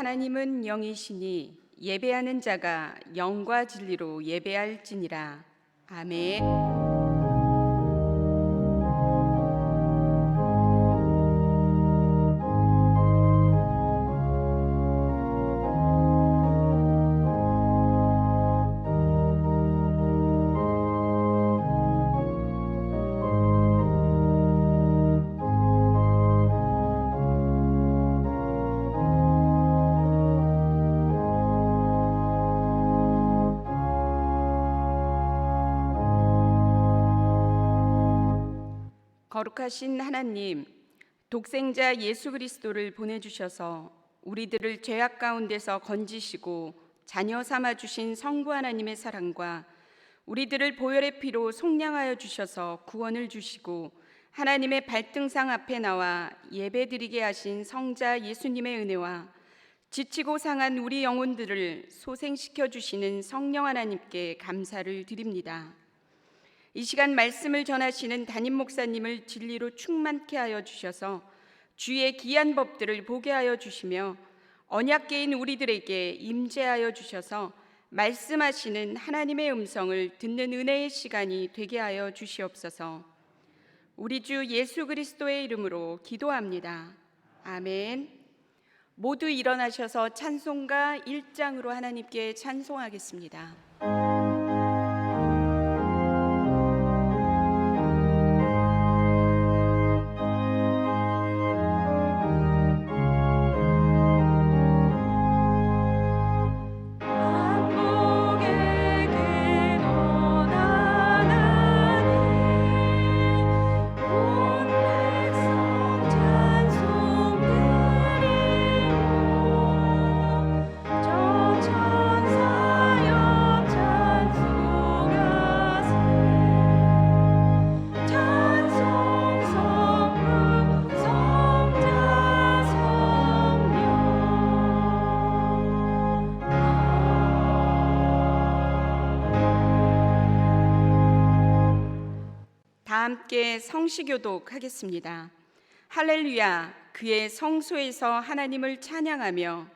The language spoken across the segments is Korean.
하나님은 영이시니 예배하는 자가 영과 진리로 예배할지니라. 아멘. 거룩하신 하나님, 독생자 예수 그리스도를 보내주셔서 우리들을 죄악 가운데서 건지시고 자녀 삼아 주신 성부 하나님의 사랑과 우리들을 보혈의 피로 속량하여 주셔서 구원을 주시고 하나님의 발등상 앞에 나와 예배드리게 하신 성자 예수님의 은혜와 지치고 상한 우리 영혼들을 소생시켜 주시는 성령 하나님께 감사를 드립니다. 이 시간 말씀을 전하시는 담임 목사님을 진리로 충만케 하여 주셔서 주의 귀한 법들을 보게 하여 주시며 언약궤인 우리들에게 임재하여 주셔서 말씀하시는 하나님의 음성을 듣는 은혜의 시간이 되게 하여 주시옵소서. 우리 주 예수 그리스도의 이름으로 기도합니다. 아멘. 모두 일어나셔서 찬송가 1장으로 하나님께 찬송하겠습니다. 다 함께 성시교독 하겠습니다. 할렐루야, 그의 성소에서 하나님을 찬양하며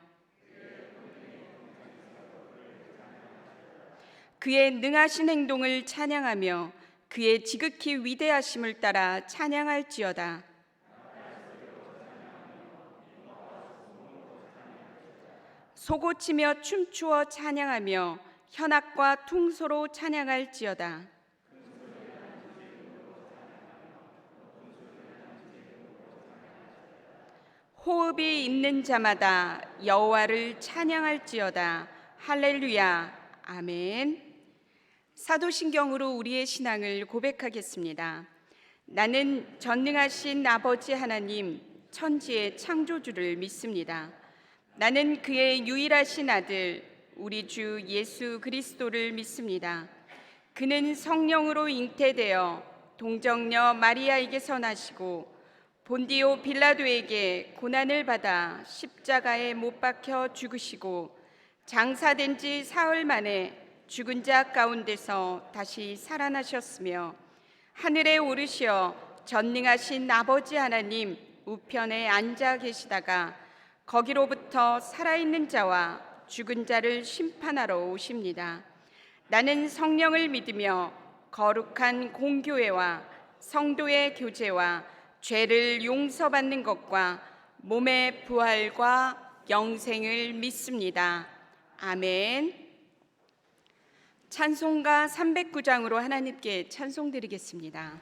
그의 능하신 행동을 찬양하며 그의 지극히 위대하심을 따라 찬양할지어다. 소고치며 춤추어 찬양하며 현악과 퉁소로 찬양할지어다. 호흡이 있는 자마다 여호와를 찬양할지어다. 할렐루야. 아멘. 사도신경으로 우리의 신앙을 고백하겠습니다. 나는 전능하신 아버지 하나님, 천지의 창조주를 믿습니다. 나는 그의 유일하신 아들, 우리 주 예수 그리스도를 믿습니다. 그는 성령으로 잉태되어 동정녀 마리아에게서 나시고 본디오 빌라도에게 고난을 받아 십자가에 못 박혀 죽으시고 장사된 지 사흘 만에 죽은 자 가운데서 다시 살아나셨으며 하늘에 오르시어 전능하신 아버지 하나님 우편에 앉아 계시다가 거기로부터 살아있는 자와 죽은 자를 심판하러 오십니다. 나는 성령을 믿으며 거룩한 공교회와 성도의 교제와 죄를 용서받는 것과 몸의 부활과 영생을 믿습니다. 아멘. 찬송가 309장으로 하나님께 찬송드리겠습니다.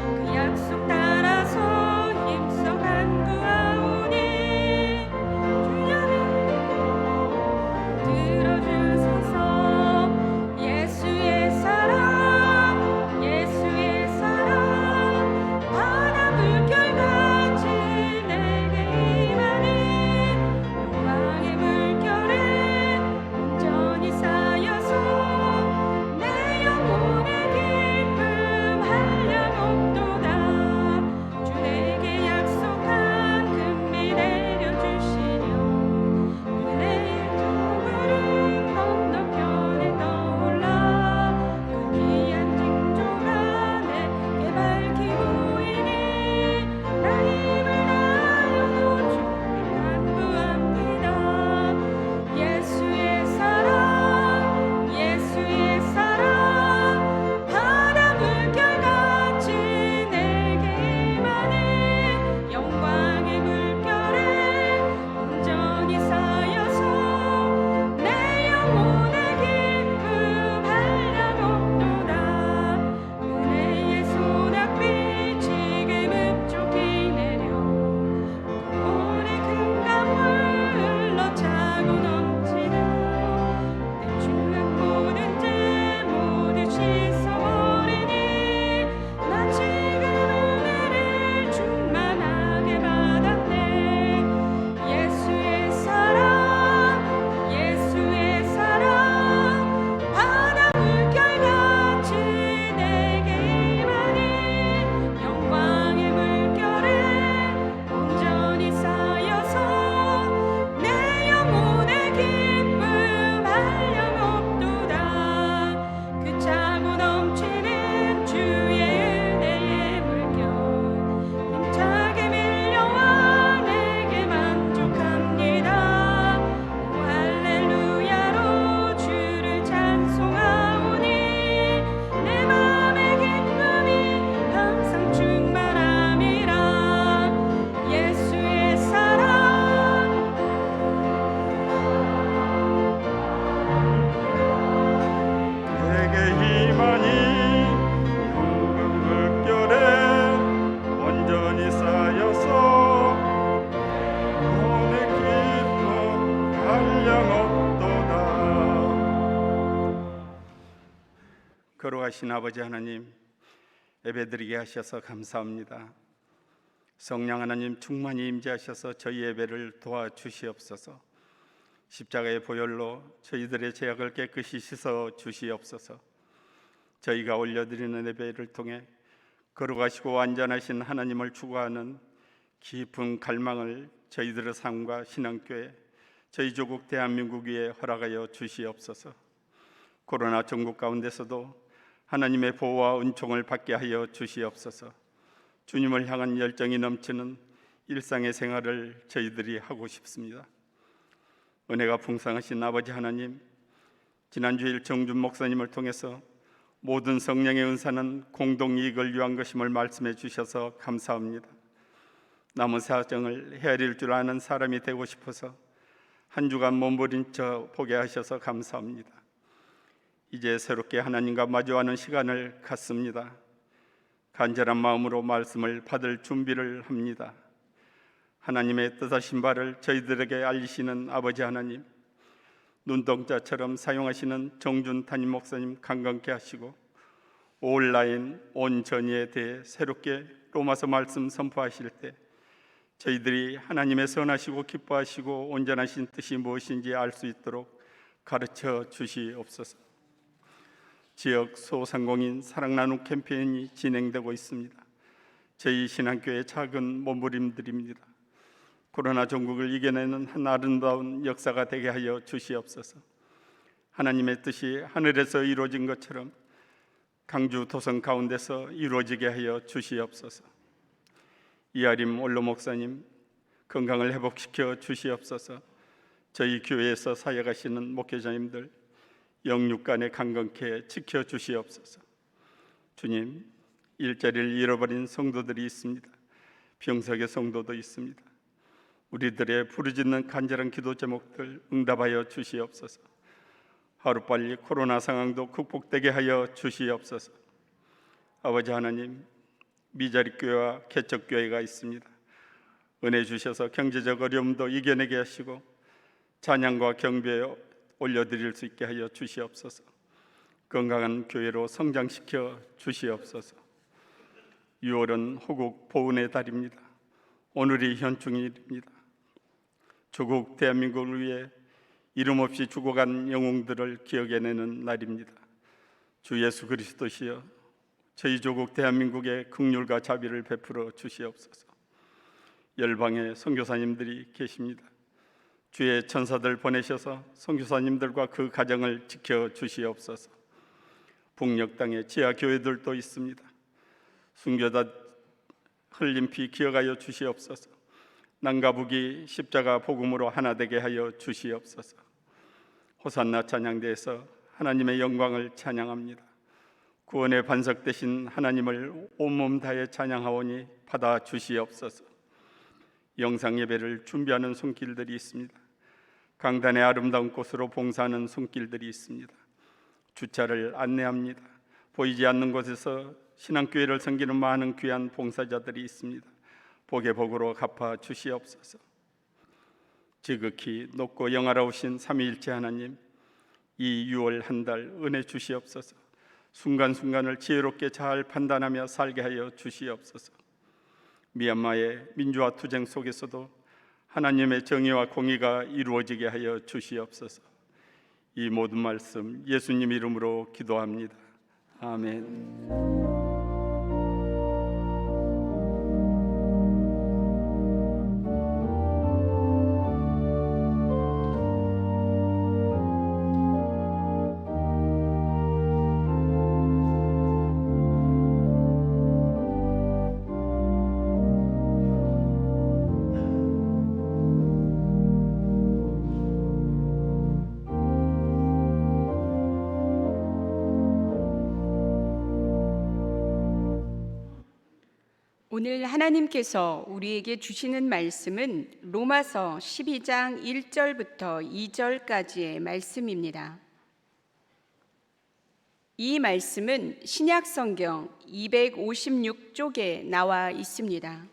그 약속 따라 거룩하신 아버지 하나님, 예배드리게 하셔서 감사합니다. 성령 하나님 충만히 임재하셔서 저희 예배를 도와주시옵소서. 십자가의 보혈로 저희들의 죄악을 깨끗이 씻어 주시옵소서. 저희가 올려드리는 예배를 통해 거룩하시고 완전하신 하나님을 추구하는 깊은 갈망을 저희들의 삶과 신앙교회, 저희 조국 대한민국 위에 허락하여 주시옵소서. 코로나 전국 가운데서도 하나님의 보호와 은총을 받게 하여 주시옵소서. 주님을 향한 열정이 넘치는 일상의 생활을 저희들이 하고 싶습니다. 은혜가 풍성하신 아버지 하나님, 지난 주일 정준 목사님을 통해서 모든 성령의 은사는 공동 이익을 위한 것임을 말씀해 주셔서 감사합니다. 남은 사정을 헤아릴 줄 아는 사람이 되고 싶어서 한 주간 몸부림쳐 보게 하셔서 감사합니다. 이제 새롭게 하나님과 마주하는 시간을 갖습니다. 간절한 마음으로 말씀을 받을 준비를 합니다. 하나님의 뜻하신 바를 저희들에게 알리시는 아버지 하나님, 눈동자처럼 사용하시는 정준 담임 목사님 강건케 하시고 온라인 온 전의에 대해 새롭게 로마서 말씀 선포하실 때 저희들이 하나님의 선하시고 기뻐하시고 온전하신 뜻이 무엇인지 알 수 있도록 가르쳐 주시옵소서. 지역 소상공인 사랑 나눔 캠페인이 진행되고 있습니다. 저희 신앙교회 작은 몸부림들입니다. 코로나 전국을 이겨내는 한 아름다운 역사가 되게 하여 주시옵소서. 하나님의 뜻이 하늘에서 이루어진 것처럼 강주 도성 가운데서 이루어지게 하여 주시옵소서. 이하림 원로 목사님 건강을 회복시켜 주시옵소서. 저희 교회에서 사역하시는 목회자님들 영육간에 강건케 지켜 주시옵소서. 주님, 일자리를 잃어버린 성도들이 있습니다. 병석의 성도도 있습니다. 우리들의 부르짖는 간절한 기도 제목들 응답하여 주시옵소서. 하루빨리 코로나 상황도 극복되게 하여 주시옵소서. 아버지 하나님, 미자립교회와 개척교회가 있습니다. 은혜 주셔서 경제적 어려움도 이겨내게 하시고 찬양과 경배에 올려드릴 수 있게 하여 주시옵소서. 건강한 교회로 성장시켜 주시옵소서. 6월은 호국 보훈의 달입니다. 오늘이 현충일입니다. 조국 대한민국을 위해 이름 없이 죽어간 영웅들을 기억해내는 날입니다. 주 예수 그리스도시여, 저희 조국 대한민국에 긍휼과 자비를 베풀어 주시옵소서. 열방의 선교사님들이 계십니다. 주의 천사들 보내셔서 선교사님들과 그 가정을 지켜 주시옵소서. 북녘 땅에 지하 교회들도 있습니다. 순교자 흘린 피 기억하여 주시옵소서. 남과 북이 십자가 복음으로 하나 되게 하여 주시옵소서. 호산나 찬양대에서 하나님의 영광을 찬양합니다. 구원의 반석 되신 하나님을 온몸 다해 찬양하오니 받아 주시옵소서. 영상 예배를 준비하는 손길들이 있습니다. 강단의 아름다운 곳으로 봉사하는 손길들이 있습니다. 주차를 안내합니다. 보이지 않는 곳에서 신앙교회를 섬기는 많은 귀한 봉사자들이 있습니다. 복의 복으로 갚아 주시옵소서. 지극히 높고 영화로우신 삼위일체 하나님, 이 6월 한 달 은혜 주시옵소서. 순간순간을 지혜롭게 잘 판단하며 살게 하여 주시옵소서. 미얀마의 민주화 투쟁 속에서도 하나님의 정의와 공의가 이루어지게 하여 주시옵소서. 이 모든 말씀 예수님 이름으로 기도합니다. 아멘. 오늘 하나님께서 우리에게 주시는 말씀은 로마서 12장 1절부터 2절까지의 말씀입니다. 이 말씀은 신약성경 256쪽에 나와 있습니다.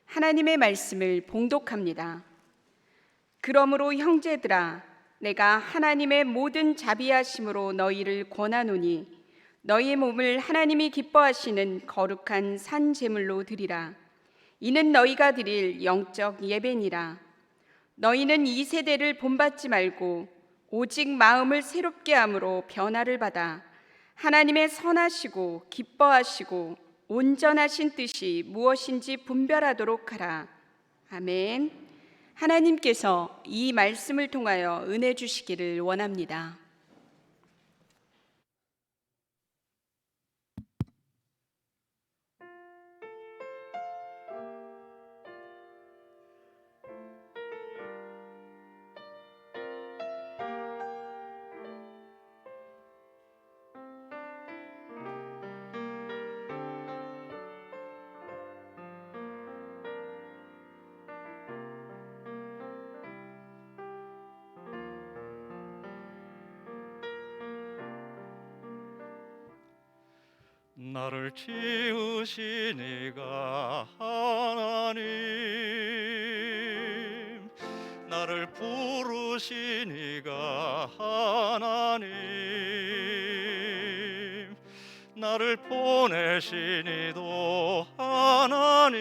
하나님의 말씀을 봉독합니다. 그러므로 형제들아, 내가 하나님의 모든 자비하심으로 너희를 권하노니 너희 몸을 하나님이 기뻐하시는 거룩한 산 제물로 드리라. 이는 너희가 드릴 영적 예배니라. 너희는 이 세대를 본받지 말고 오직 마음을 새롭게 함으로 변화를 받아 하나님의 선하시고 기뻐하시고 온전하신 뜻이 무엇인지 분별하도록 하라. 아멘. 하나님께서 이 말씀을 통하여 은혜 주시기를 원합니다. 나를 지으신 이가 하나님, 나를 부르신 이가 하나님, 나를 보내신 이도 하나님,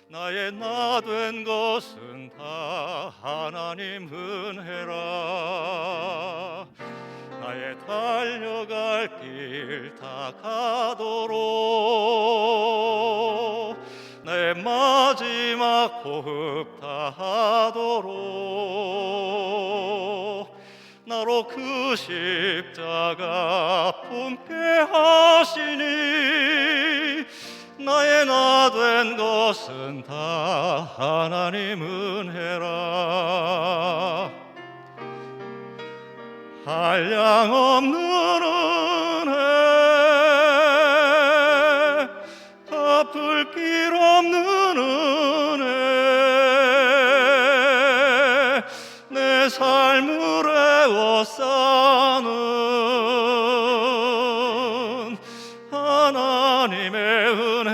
나의 나 된 것은 다 하나님 은혜라. 나의 달려갈 길 다 가도록, 나의 마지막 호흡 다 하도록, 나로 그 십자가 품게 하시니 나의 나 된 것은 다 하나님 은혜라. 한량없는 은혜, 갚을 길 없는 은혜, 내 삶을 에워싸는 하나님의 은혜,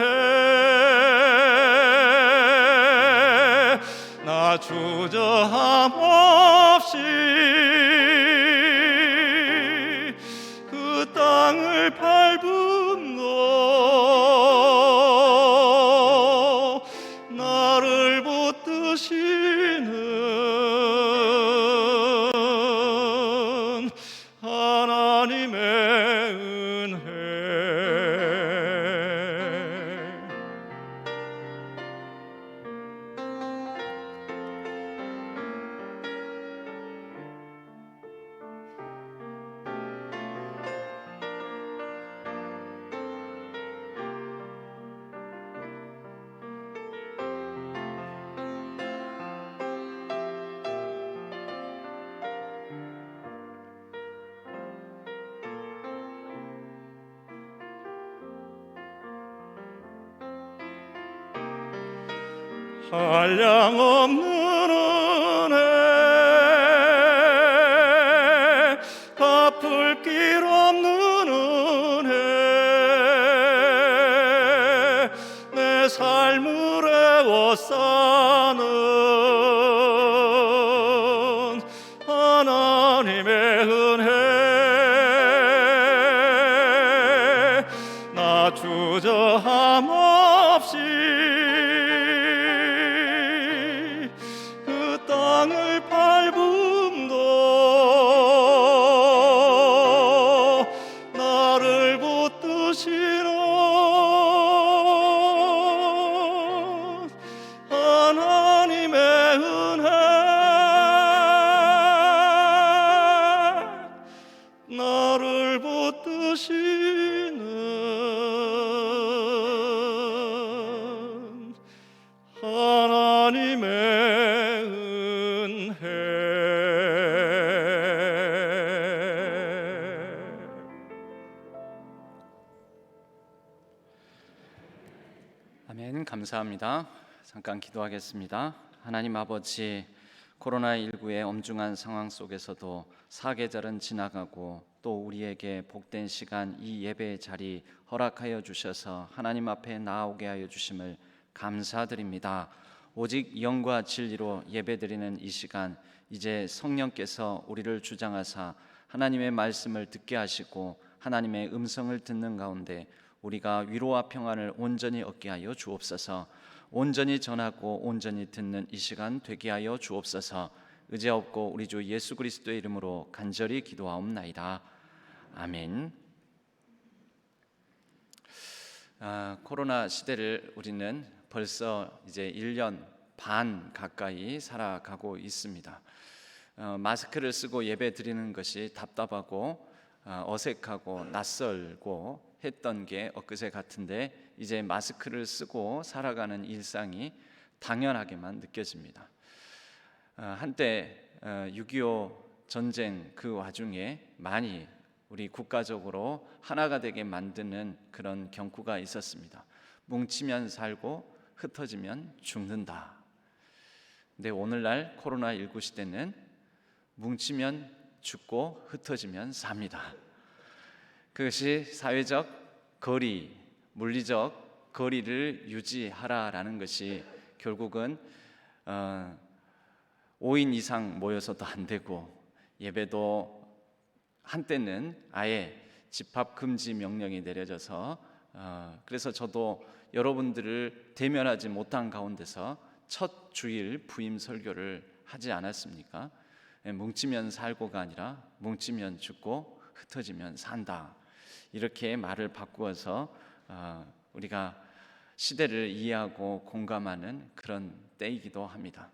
나 주저함 없이 땅을 밟음도 나를 붙드시는 하나님의 은혜. 한량없는 은혜, 갚을 길 없는 은혜, 내 삶을 에워싸는 하나님의 은혜, 나 주저함 없이 땅을 밟음도 나를 붙드시는 하나님의 은혜, 나를 붙드시는 하나님의 아멘. 감사합니다. 잠깐 기도하겠습니다. 하나님 아버지, 코로나19의 엄중한 상황 속에서도 사계절은 지나가고 또 우리에게 복된 시간, 이 예배의 자리 허락하여 주셔서 하나님 앞에 나아오게 하여 주심을 감사드립니다. 오직 영과 진리로 예배드리는 이 시간, 이제 성령께서 우리를 주장하사 하나님의 말씀을 듣게 하시고 하나님의 음성을 듣는 가운데 우리가 위로와 평안을 온전히 얻게 하여 주옵소서. 온전히 전하고 온전히 듣는 이 시간 되게 하여 주옵소서. 의지하옵고 우리 주 예수 그리스도의 이름으로 간절히 기도하옵나이다. 아멘. 코로나 시대를 우리는 벌써 이제 1년 반 가까이 살아가고 있습니다. 마스크를 쓰고 예배 드리는 것이 답답하고 어색하고 낯설고 했던 게 엊그제 같은데 이제 마스크를 쓰고 살아가는 일상이 당연하게만 느껴집니다. 한때 6.25 전쟁 그 와중에 많이 우리 국가적으로 하나가 되게 만드는 그런 경구가 있었습니다. 뭉치면 살고 흩어지면 죽는다. 근데 오늘날 코로나19 시대는 뭉치면 죽고 흩어지면 삽니다. 그것이 사회적 거리, 물리적 거리를 유지하라라는 것이 결국은 5인 이상 모여서도 안 되고 예배도 한때는 아예 집합 금지 명령이 내려져서 그래서 저도 여러분들을 대면하지 못한 가운데서 첫 주일 부임 설교를 하지 않았습니까? 뭉치면 살고가 아니라 뭉치면 죽고 흩어지면 산다. 이렇게 말을 바꾸어서 우리가 시대를 이해하고 공감하는 그런 때이기도 합니다.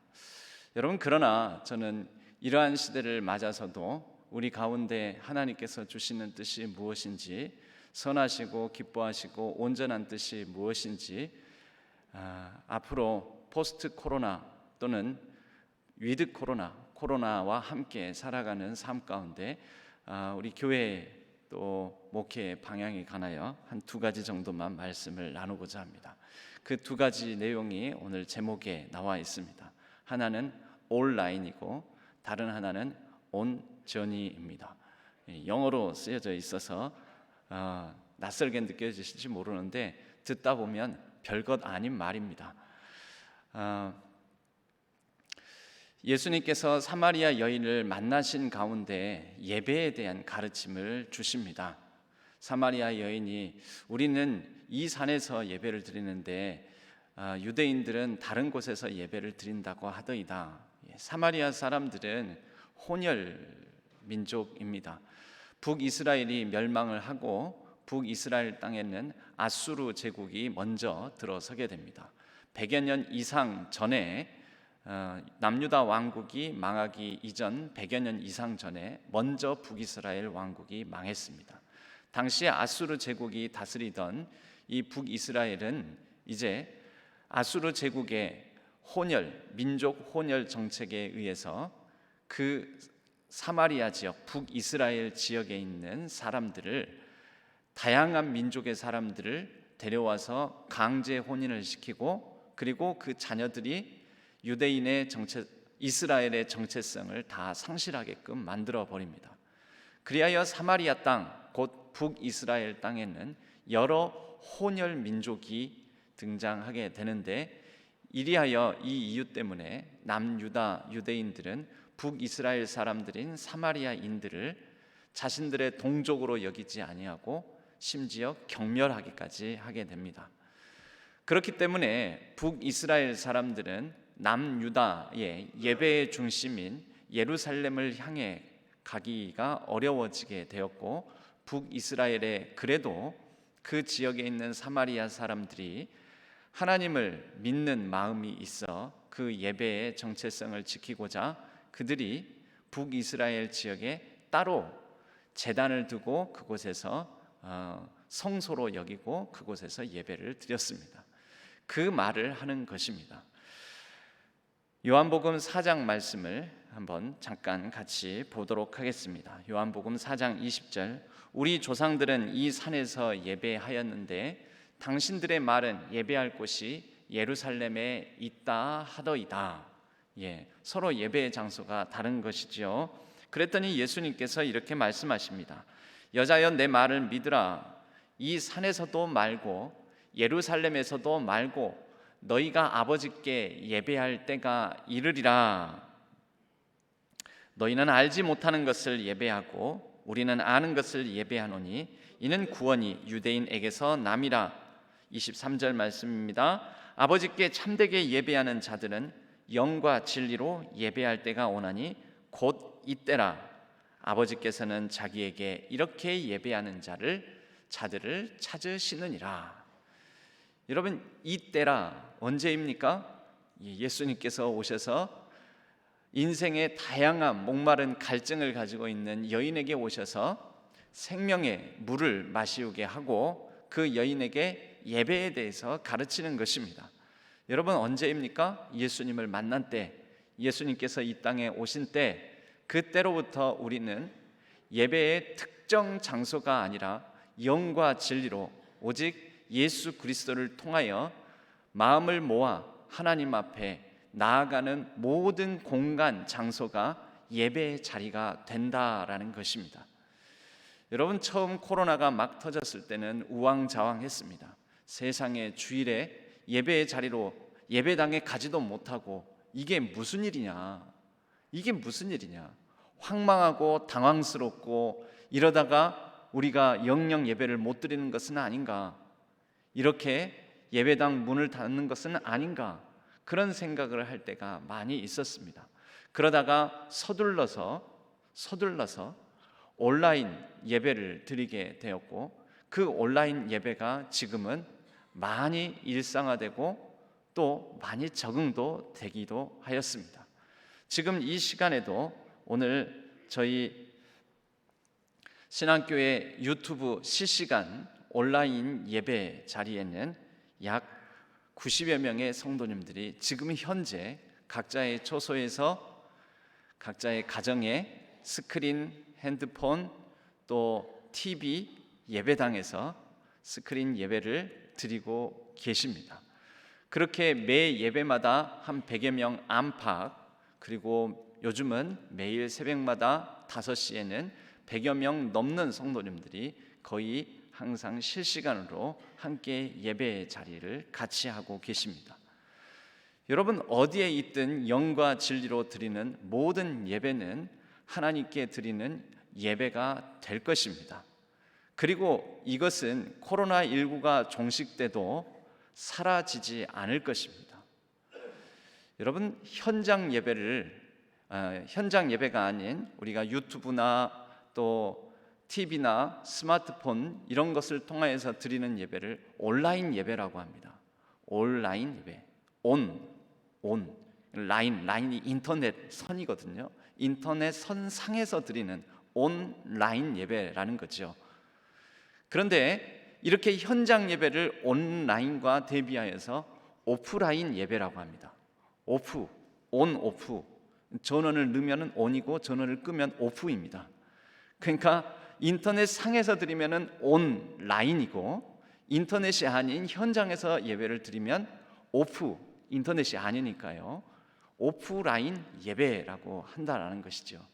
여러분, 그러나 저는 이러한 시대를 맞아서도 우리 가운데 하나님께서 주시는 뜻이 무엇인지, 선하시고 기뻐하시고 온전한 뜻이 무엇인지, 앞으로 포스트 코로나 또는 위드 코로나와 함께 살아가는 삶 가운데 우리 교회 또 목회 방향에 관하여 한 2가지 정도만 말씀을 나누고자 합니다. 그 2가지 내용이 오늘 제목에 나와 있습니다. 하나는 온라인이고 다른 하나는 온저니입니다. 영어로 쓰여져 있어서 낯설게 느껴지실지 모르는데 듣다 보면 별것 아닌 말입니다. 예수님께서 사마리아 여인을 만나신 가운데 예배에 대한 가르침을 주십니다. 사마리아 여인이 우리는 이 산에서 예배를 드리는데 유대인들은 다른 곳에서 예배를 드린다고 하더이다. 사마리아 사람들은 혼혈 민족입니다. 북이스라엘이 멸망을 하고 북이스라엘 땅에는 아수르 제국이 먼저 들어서게 됩니다. 100여 년 이상 전에 남유다 왕국이 망하기 이전 100여 년 이상 전에 먼저 북이스라엘 왕국이 망했습니다. 당시 아수르 제국이 다스리던 이 북이스라엘은 이제 아수르 제국의 민족 혼혈 정책에 의해서 그 사마리아 지역, 북이스라엘 지역에 있는 사람들을, 다양한 민족의 사람들을 데려와서 강제 혼인을 시키고, 그리고 그 자녀들이 유대인의 이스라엘의 정체성을 다 상실하게끔 만들어 버립니다. 그리하여 사마리아 땅, 곧 북이스라엘 땅에는 여러 혼혈 민족이 등장하게 되는데, 이리하여 이 이유 때문에 남유다 유대인들은 북이스라엘 사람들인 사마리아인들을 자신들의 동족으로 여기지 아니하고 심지어 경멸하기까지 하게 됩니다. 그렇기 때문에 북이스라엘 사람들은 남유다의 예배의 중심인 예루살렘을 향해 가기가 어려워지게 되었고, 북이스라엘에 그래도 그 지역에 있는 사마리아 사람들이 하나님을 믿는 마음이 있어 그 예배의 정체성을 지키고자 그들이 북이스라엘 지역에 따로 제단을 두고 그곳에서 성소로 여기고 그곳에서 예배를 드렸습니다. 그 말을 하는 것입니다. 요한복음 4장 말씀을 한번 잠깐 같이 보도록 하겠습니다. 요한복음 4장 20절, 우리 조상들은 이 산에서 예배하였는데 당신들의 말은 예배할 곳이 예루살렘에 있다 하더이다. 서로 예배의 장소가 다른 것이지요. 그랬더니 예수님께서 이렇게 말씀하십니다. 여자여, 내 말을 믿으라. 이 산에서도 말고 예루살렘에서도 말고 너희가 아버지께 예배할 때가 이르리라. 너희는 알지 못하는 것을 예배하고 우리는 아는 것을 예배하노니 이는 구원이 유대인에게서 남이라. 23절 말씀입니다. 아버지께 참되게 예배하는 자들은 영과 진리로 예배할 때가 오나니 곧 이때라. 아버지께서는 자기에게 이렇게 예배하는 자들을 찾으시느니라. 여러분, 이때라 언제입니까? 예수님께서 오셔서 인생의 다양한 목마른 갈증을 가지고 있는 여인에게 오셔서 생명의 물을 마시우게 하고 그 여인에게 예배에 대해서 가르치는 것입니다. 여러분, 언제입니까? 예수님을 만난 때, 예수님께서 이 땅에 오신 때, 그때로부터 우리는 예배의 특정 장소가 아니라 영과 진리로 오직 예수 그리스도를 통하여 마음을 모아 하나님 앞에 나아가는 모든 공간, 장소가 예배의 자리가 된다라는 것입니다. 여러분, 처음 코로나가 막 터졌을 때는 우왕좌왕했습니다. 세상의 주일에 예배의 자리로 예배당에 가지도 못하고 이게 무슨 일이냐, 이게 무슨 일이냐, 황망하고 당황스럽고 이러다가 우리가 영영 예배를 못 드리는 것은 아닌가, 이렇게 예배당 문을 닫는 것은 아닌가, 그런 생각을 할 때가 많이 있었습니다. 그러다가 서둘러서 온라인 예배를 드리게 되었고 그 온라인 예배가 지금은 많이 일상화되고 또 많이 적응도 되기도 하였습니다. 지금 이 시간에도 오늘 저희 신앙교회 유튜브 실시간 온라인 예배 자리에는 약 90여 명의 성도님들이 지금 현재 각자의 초소에서 각자의 가정에 스크린, 핸드폰, 또 TV 예배당에서 스크린 예배를 드리고 계십니다. 그렇게 매 예배마다 한 100여 명 안팎, 그리고 요즘은 매일 새벽마다 5시에는 100여 명 넘는 성도님들이 거의 항상 실시간으로 함께 예배의 자리를 같이 하고 계십니다. 여러분, 어디에 있든 영과 진리로 드리는 모든 예배는 하나님께 드리는 예배가 될 것입니다. 그리고 이것은 코로나19가 종식돼도 사라지지 않을 것입니다. 여러분, 현장 예배가 아닌 우리가 유튜브나 또 TV나 스마트폰 이런 것을 통해서 드리는 예배를 온라인 예배라고 합니다. 온라인 예배, 라인이 인터넷 선이거든요. 인터넷 선상에서 드리는 온라인 예배라는 거죠. 그런데 이렇게 현장 예배를 온라인과 대비하여서 오프라인 예배라고 합니다. 오프. 전원을 넣으면 온이고 전원을 끄면 오프입니다. 그러니까 인터넷 상에서 드리면 온라인이고 인터넷이 아닌 현장에서 예배를 드리면 오프, 인터넷이 아니니까요, 오프라인 예배라고 한다라는 것이죠.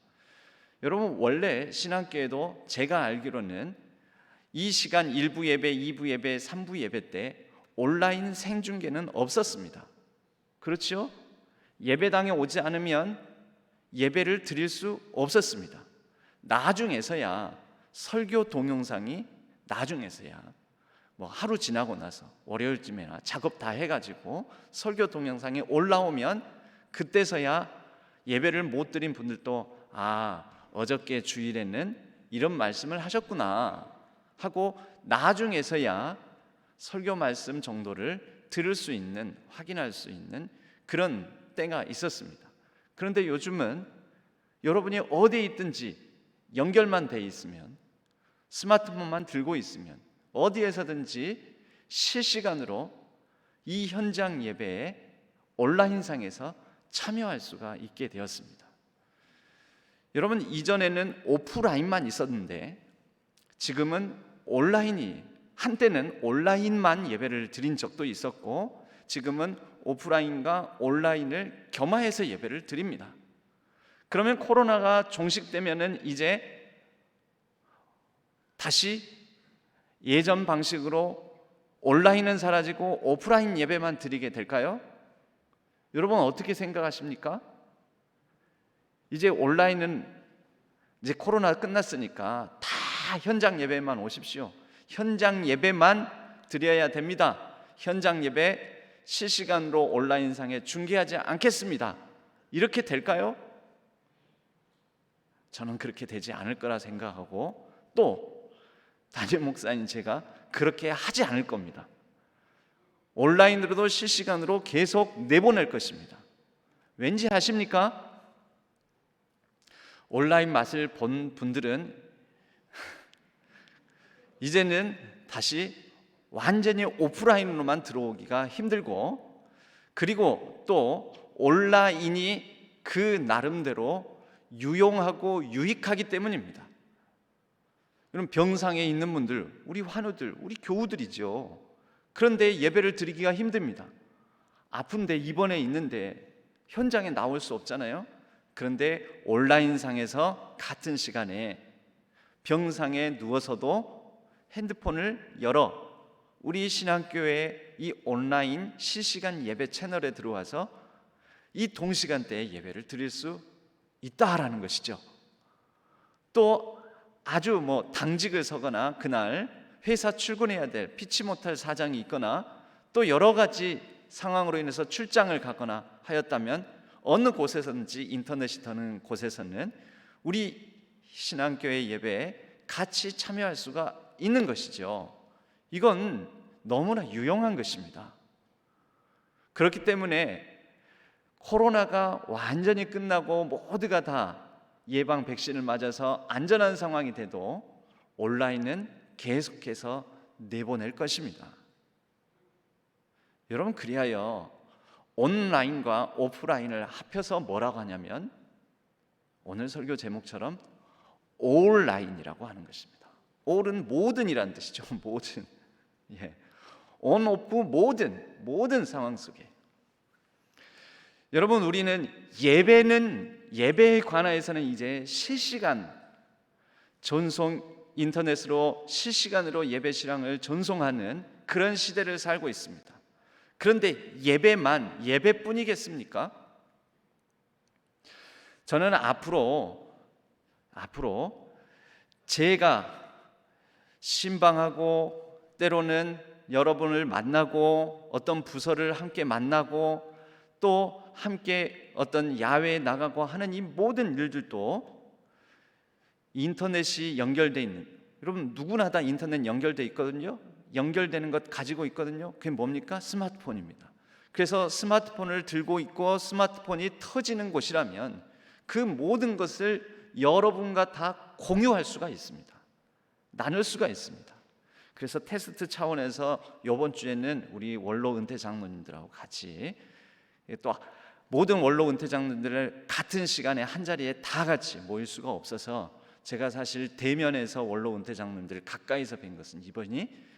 여러분, 원래 신앙교회도 제가 알기로는 이 시간 1부 예배, 2부 예배, 3부 예배 때 온라인 생중계는 없었습니다. 그렇죠? 예배당에 오지 않으면 예배를 드릴 수 없었습니다. 나중에서야 설교 동영상이 뭐 하루 지나고 나서 월요일쯤에나 작업 다 해가지고 설교 동영상이 올라오면 그때서야 예배를 못 드린 분들도 어저께 주일에는 이런 말씀을 하셨구나 하고 나중에서야 설교 말씀 정도를 들을 수 있는, 확인할 수 있는 그런 때가 있었습니다. 그런데 요즘은 여러분이 어디에 있든지 연결만 돼 있으면, 스마트폰만 들고 있으면 어디에서든지 실시간으로 이 현장 예배에 온라인상에서 참여할 수가 있게 되었습니다. 여러분, 이전에는 오프라인만 있었는데 지금은 한때는 온라인만 예배를 드린 적도 있었고 지금은 오프라인과 온라인을 겸하여서 예배를 드립니다. 그러면 코로나가 종식되면은 이제 다시 예전 방식으로 온라인은 사라지고 오프라인 예배만 드리게 될까요? 여러분 어떻게 생각하십니까? 이제 온라인은 이제 코로나 끝났으니까 다 현장 예배만 오십시오. 현장 예배만 드려야 됩니다. 현장 예배 실시간으로 온라인상에 중계하지 않겠습니다. 이렇게 될까요? 저는 그렇게 되지 않을 거라 생각하고, 또 담임 목사인 제가 그렇게 하지 않을 겁니다. 온라인으로도 실시간으로 계속 내보낼 것입니다. 왠지 아십니까? 온라인 맛을 본 분들은 이제는 다시 완전히 오프라인으로만 들어오기가 힘들고, 그리고 또 온라인이 그 나름대로 유용하고 유익하기 때문입니다. 그럼 병상에 있는 분들, 우리 환우들, 우리 교우들이죠. 그런데 예배를 드리기가 힘듭니다. 아픈데 입원해 있는데 현장에 나올 수 없잖아요. 그런데 온라인상에서 같은 시간에 병상에 누워서도 핸드폰을 열어 우리 신앙교회 이 온라인 실시간 예배 채널에 들어와서 이 동시간대에 예배를 드릴 수 있다라는 것이죠. 또 아주 당직을 서거나 그날 회사 출근해야 될 피치 못할 사정이 있거나 또 여러 가지 상황으로 인해서 출장을 가거나 하였다면 어느 곳에서든지 인터넷이 터는 곳에서는 우리 신앙교회 예배에 같이 참여할 수가 있는 것이죠. 이건 너무나 유용한 것입니다. 그렇기 때문에 코로나가 완전히 끝나고 모두가 다 예방 백신을 맞아서 안전한 상황이 돼도 온라인은 계속해서 내보낼 것입니다. 여러분, 그리하여 온라인과 오프라인을 합해서 뭐라고 하냐면 오늘 설교 제목처럼 올라인이라고 하는 것입니다. 올은 모든이라는 뜻이죠. 모든. 온 오프 모든 상황 속에. 여러분, 우리는 예배에 관하여서는 이제 실시간 전송 인터넷으로 실시간으로 예배 실황을 전송하는 그런 시대를 살고 있습니다. 그런데 예배뿐이겠습니까? 저는 앞으로 제가 신방하고 때로는 여러분을 만나고 어떤 부서를 함께 만나고 또 함께 어떤 야외에 나가고 하는 이 모든 일들도 인터넷이 연결되어 있는, 여러분 누구나 다 인터넷 연결되어 있거든요. 연결되는 것 가지고 있거든요. 그게 뭡니까? 스마트폰입니다. 그래서 스마트폰을 들고 있고 스마트폰이 터지는 곳이라면 그 모든 것을 여러분과 다 공유할 수가 있습니다. 나눌 수가 있습니다. 그래서 테스트 차원에서 이번 주에는 우리 원로 은퇴 장로님들하고 같이 또 모든 원로 은퇴 장로님들을 같은 시간에 한 자리에 다 같이 모일 수가 없어서 제가 사실 대면에서 원로 은퇴 장로님들을 가까이서 뵌 것은 이번이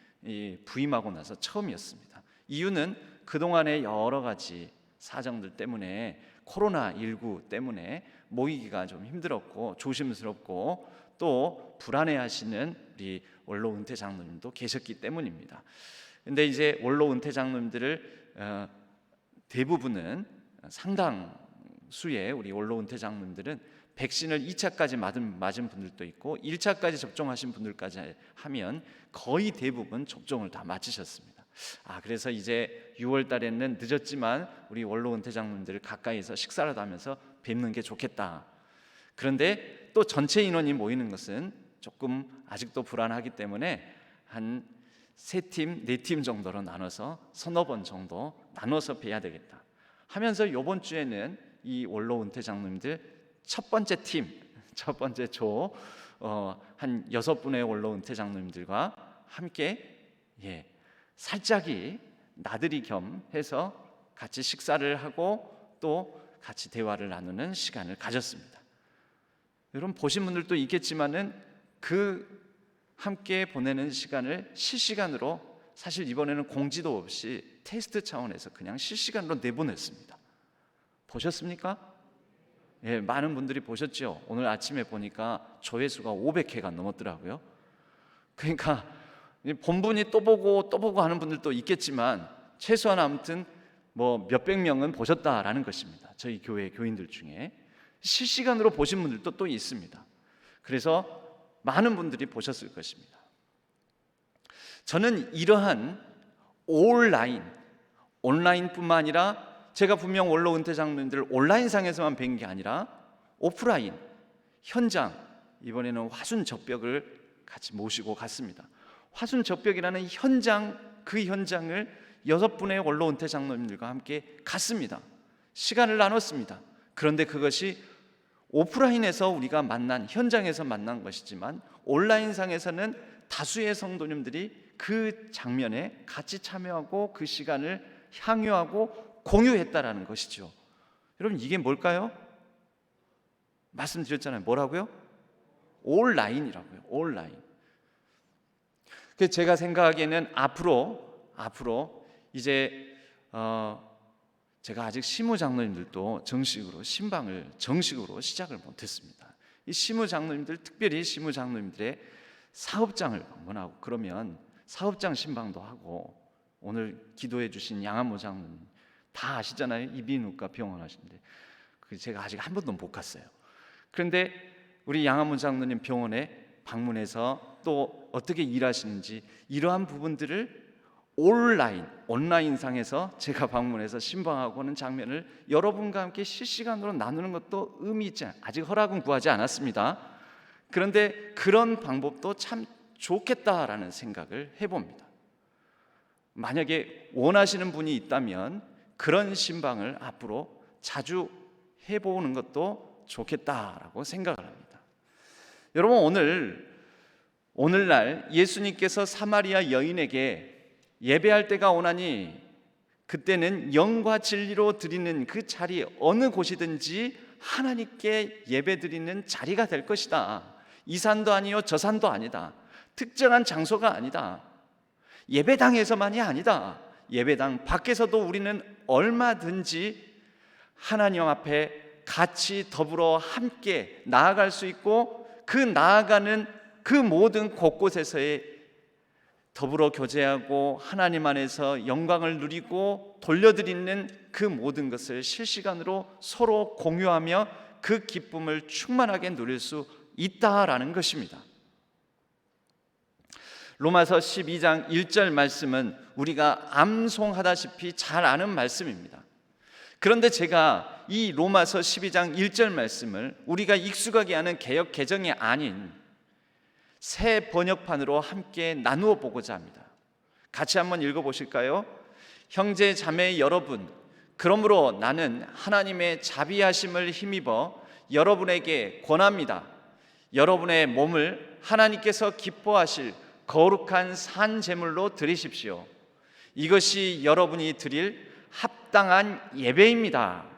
부임하고 나서 처음이었습니다. 이유는 그동안의 여러 가지 사정들 때문에 코로나19 때문에 모이기가 좀 힘들었고 조심스럽고 또 불안해하시는 우리 원로 은퇴 장로님도 계셨기 때문입니다. 근데 이제 원로 은퇴 장로님들을 대부분은 상당수의 우리 원로 은퇴 장로님들은 백신을 2차까지 맞은 분들도 있고 1차까지 접종하신 분들까지 하면 거의 대부분 접종을 다 마치셨습니다. 그래서 이제 6월 달에는 늦었지만 우리 원로 은퇴 장로님들을 가까이서 식사를 하면서 뵙는 게 좋겠다. 그런데 또 전체 인원이 모이는 것은 조금 아직도 불안하기 때문에 한 3팀, 4팀 정도로 나눠서 서너 번 정도 나눠서 뵈야 되겠다 하면서 이번 주에는 이 원로 은퇴 장로님들 첫 번째 조 한 6분의 원로 은퇴 장로님들과 함께 살짝이 나들이 겸 해서 같이 식사를 하고 또 같이 대화를 나누는 시간을 가졌습니다. 여러분 보신 분들도 있겠지만은 그 함께 보내는 시간을 실시간으로 사실 이번에는 공지도 없이 테스트 차원에서 그냥 실시간으로 내보냈습니다. 보셨습니까? 많은 분들이 보셨죠. 오늘 아침에 보니까 조회수가 500회가 넘었더라고요. 그러니까 본분이 또 보고 하는 분들도 있겠지만 최소한 아무튼 뭐 몇백 명은 보셨다라는 것입니다. 저희 교회 교인들 중에 실시간으로 보신 분들도 또 있습니다. 그래서 많은 분들이 보셨을 것입니다. 저는 이러한 온라인뿐만 아니라 제가 분명 원로 은퇴 장로님들 온라인상에서만 뵌 게 아니라 오프라인, 현장, 이번에는 화순 접벽을 같이 모시고 갔습니다. 화순 접벽이라는 현장, 그 현장을 6분의 원로 은퇴 장로님들과 함께 갔습니다. 시간을 나눴습니다. 그런데 그것이 오프라인에서 우리가 만난, 현장에서 만난 것이지만 온라인상에서는 다수의 성도님들이 그 장면에 같이 참여하고 그 시간을 향유하고 공유했다라는 것이죠. 여러분, 이게 뭘까요? 말씀드렸잖아요. 뭐라고요? 온라인이라고요. 온라인. 그래서 제가 생각하기에는 앞으로 이제 제가 아직 시무 장로님들도 신방을 정식으로 시작을 못했습니다. 이 시무 장로님들, 특별히 시무 장로님들의 사업장을 방문하고 그러면 사업장 신방도 하고, 오늘 기도해 주신 양한모 장로님 다 아시잖아요. 이비인후과 병원 하시는데 제가 아직 한 번도 못 갔어요. 그런데 우리 양한모 장로님 병원에 방문해서 또 어떻게 일하시는지 이러한 부분들을 온라인상에서 제가 방문해서 신방하고 하는 장면을 여러분과 함께 실시간으로 나누는 것도 의미 있지, 아직 허락은 구하지 않았습니다. 그런데 그런 방법도 참 좋겠다라는 생각을 해봅니다. 만약에 원하시는 분이 있다면 그런 신방을 앞으로 자주 해보는 것도 좋겠다라고 생각을 합니다. 여러분, 오늘날 예수님께서 사마리아 여인에게 예배할 때가 오나니 그때는 영과 진리로 드리는 그 자리, 어느 곳이든지 하나님께 예배 드리는 자리가 될 것이다. 이 산도 아니요 저 산도 아니다. 특정한 장소가 아니다. 예배당에서만이 아니다. 예배당 밖에서도 우리는 얼마든지 하나님 앞에 같이 더불어 함께 나아갈 수 있고, 그 나아가는 그 모든 곳곳에서의 더불어 교제하고 하나님 안에서 영광을 누리고 돌려드리는 그 모든 것을 실시간으로 서로 공유하며 그 기쁨을 충만하게 누릴 수 있다라는 것입니다. 로마서 12장 1절 말씀은 우리가 암송하다시피 잘 아는 말씀입니다. 그런데 제가 이 로마서 12장 1절 말씀을 우리가 익숙하게 아는 개역 개정이 아닌 새 번역판으로 함께 나누어 보고자 합니다. 같이 한번 읽어보실까요? 형제 자매 여러분, 그러므로 나는 하나님의 자비하심을 힘입어 여러분에게 권합니다. 여러분의 몸을 하나님께서 기뻐하실 거룩한 산 제물로 드리십시오. 이것이 여러분이 드릴 합당한 예배입니다.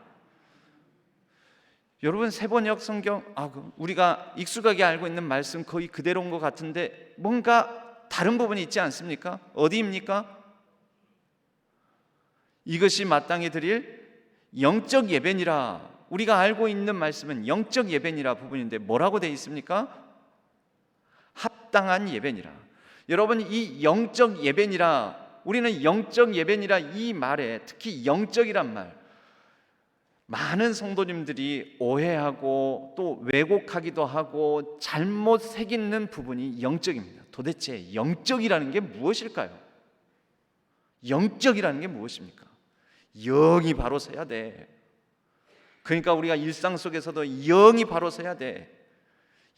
여러분, 새번역 성경, 우리가 익숙하게 알고 있는 말씀 거의 그대로인 것 같은데 뭔가 다른 부분이 있지 않습니까? 어디입니까? 이것이 마땅히 드릴 영적 예배니라. 우리가 알고 있는 말씀은 영적 예배니라 부분인데 뭐라고 되어 있습니까? 합당한 예배니라. 여러분, 이 영적 예배니라, 우리는 영적 예배니라 이 말에, 특히 영적이란 말, 많은 성도님들이 오해하고 또 왜곡하기도 하고 잘못 새기는 부분이 영적입니다. 도대체 영적이라는 게 무엇일까요? 영적이라는 게 무엇입니까? 영이 바로 서야 돼. 그러니까 우리가 일상 속에서도 영이 바로 서야 돼.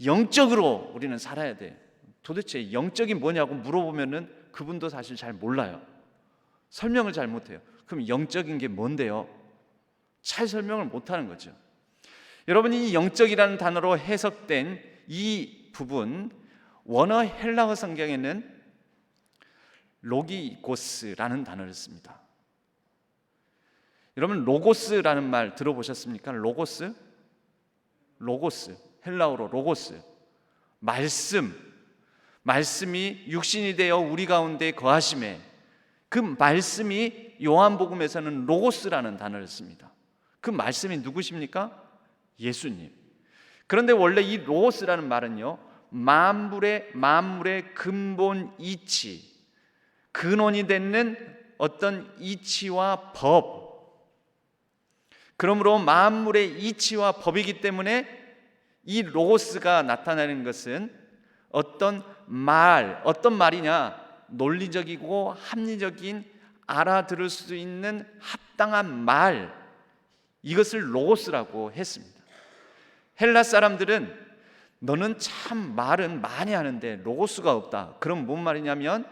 영적으로 우리는 살아야 돼. 도대체 영적이 뭐냐고 물어보면은 그분도 사실 잘 몰라요. 설명을 잘 못해요. 그럼 영적인 게 뭔데요? 잘 설명을 못하는 거죠. 여러분이 영적이라는 단어로 해석된 이 부분, 원어 헬라어 성경에는 로기고스라는 단어를 씁니다. 여러분, 로고스라는 말 들어보셨습니까? 로고스, 헬라어로 로고스, 말씀이 육신이 되어 우리 가운데 거하심에, 그 말씀이 요한복음에서는 로고스라는 단어를 씁니다. 그 말씀이 누구십니까? 예수님. 그런데 원래 이 로고스라는 말은요, 만물의 근본 이치, 근원이 되는 어떤 이치와 법. 그러므로 만물의 이치와 법이기 때문에 이 로고스가 나타나는 것은 어떤 말이냐? 논리적이고 합리적인, 알아들을 수 있는 합당한 말, 이것을 로고스라고 했습니다. 헬라 사람들은 너는 참 말은 많이 하는데 로고스가 없다. 그럼 뭔 말이냐면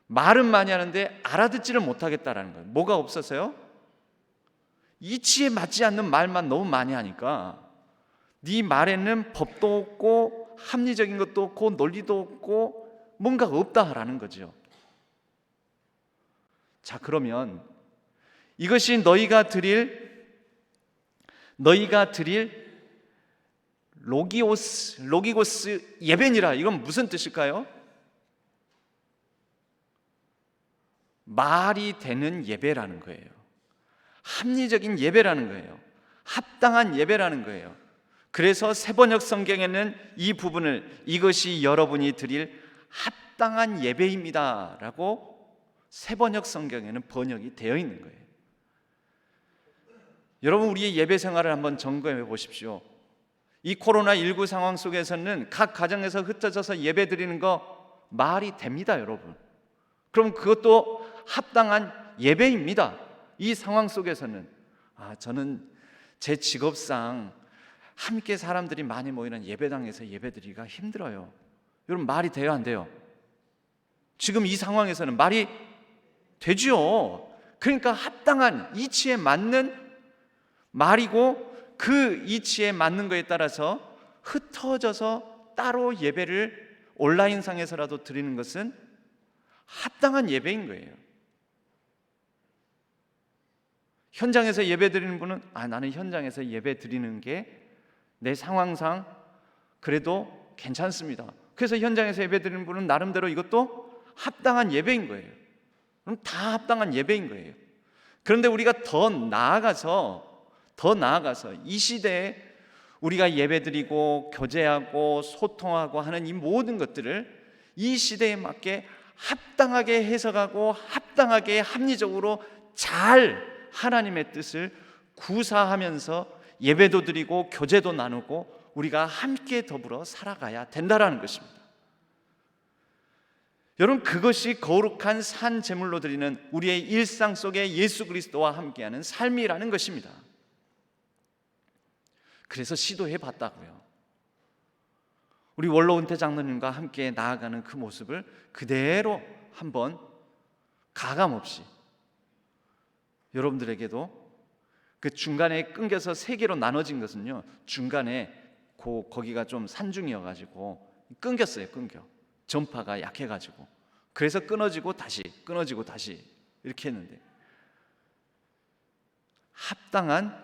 말은 많이 하는데 알아듣지를 못하겠다라는 거예요. 뭐가 없어서요? 이치에 맞지 않는 말만 너무 많이 하니까 네 말에는 법도 없고 합리적인 것도 없고 논리도 없고 뭔가가 없다라는 거죠. 자, 그러면 이것이 너희가 드릴 로기고스 예배니라. 이건 무슨 뜻일까요? 말이 되는 예배라는 거예요. 합리적인 예배라는 거예요. 합당한 예배라는 거예요. 그래서 세번역 성경에는 이 부분을 이것이 여러분이 드릴 합당한 예배입니다 라고 세번역 성경에는 번역이 되어 있는 거예요. 여러분, 우리의 예배 생활을 한번 점검해 보십시오. 이 코로나19 상황 속에서는 각 가정에서 흩어져서 예배 드리는 거 말이 됩니다, 여러분. 그럼 그것도 합당한 예배입니다. 이 상황 속에서는 저는 제 직업상 함께 사람들이 많이 모이는 예배당에서 예배드리기가 힘들어요. 여러분, 말이 돼요, 안 돼요? 지금 이 상황에서는 말이 되죠. 그러니까 합당한 이치에 맞는 말이고, 그 이치에 맞는 거에 따라서 흩어져서 따로 예배를 온라인상에서라도 드리는 것은 합당한 예배인 거예요. 현장에서 예배 드리는 분은 나는 현장에서 예배 드리는 게 내 상황상 그래도 괜찮습니다. 그래서 현장에서 예배 드리는 분은 나름대로 이것도 합당한 예배인 거예요. 그럼 다 합당한 예배인 거예요. 그런데 우리가 더 나아가서 이 시대에 우리가 예배드리고 교제하고 소통하고 하는 이 모든 것들을 이 시대에 맞게 합당하게 해석하고 합당하게 합리적으로 잘 하나님의 뜻을 구사하면서 예배도 드리고 교제도 나누고 우리가 함께 더불어 살아가야 된다라는 것입니다. 여러분, 그것이 거룩한 산 제물로 드리는 우리의 일상 속에 예수 그리스도와 함께하는 삶이라는 것입니다. 그래서 시도해 봤다고요. 우리 원로 은퇴 장로님과 함께 나아가는 그 모습을 그대로 한번 가감없이 여러분들에게도 그 중간에 끊겨서 세 개로 나눠진 것은요, 중간에 거기가 좀 산중이어가지고 끊겼어요. 전파가 약해가지고. 그래서 끊어지고 다시 이렇게 했는데, 합당한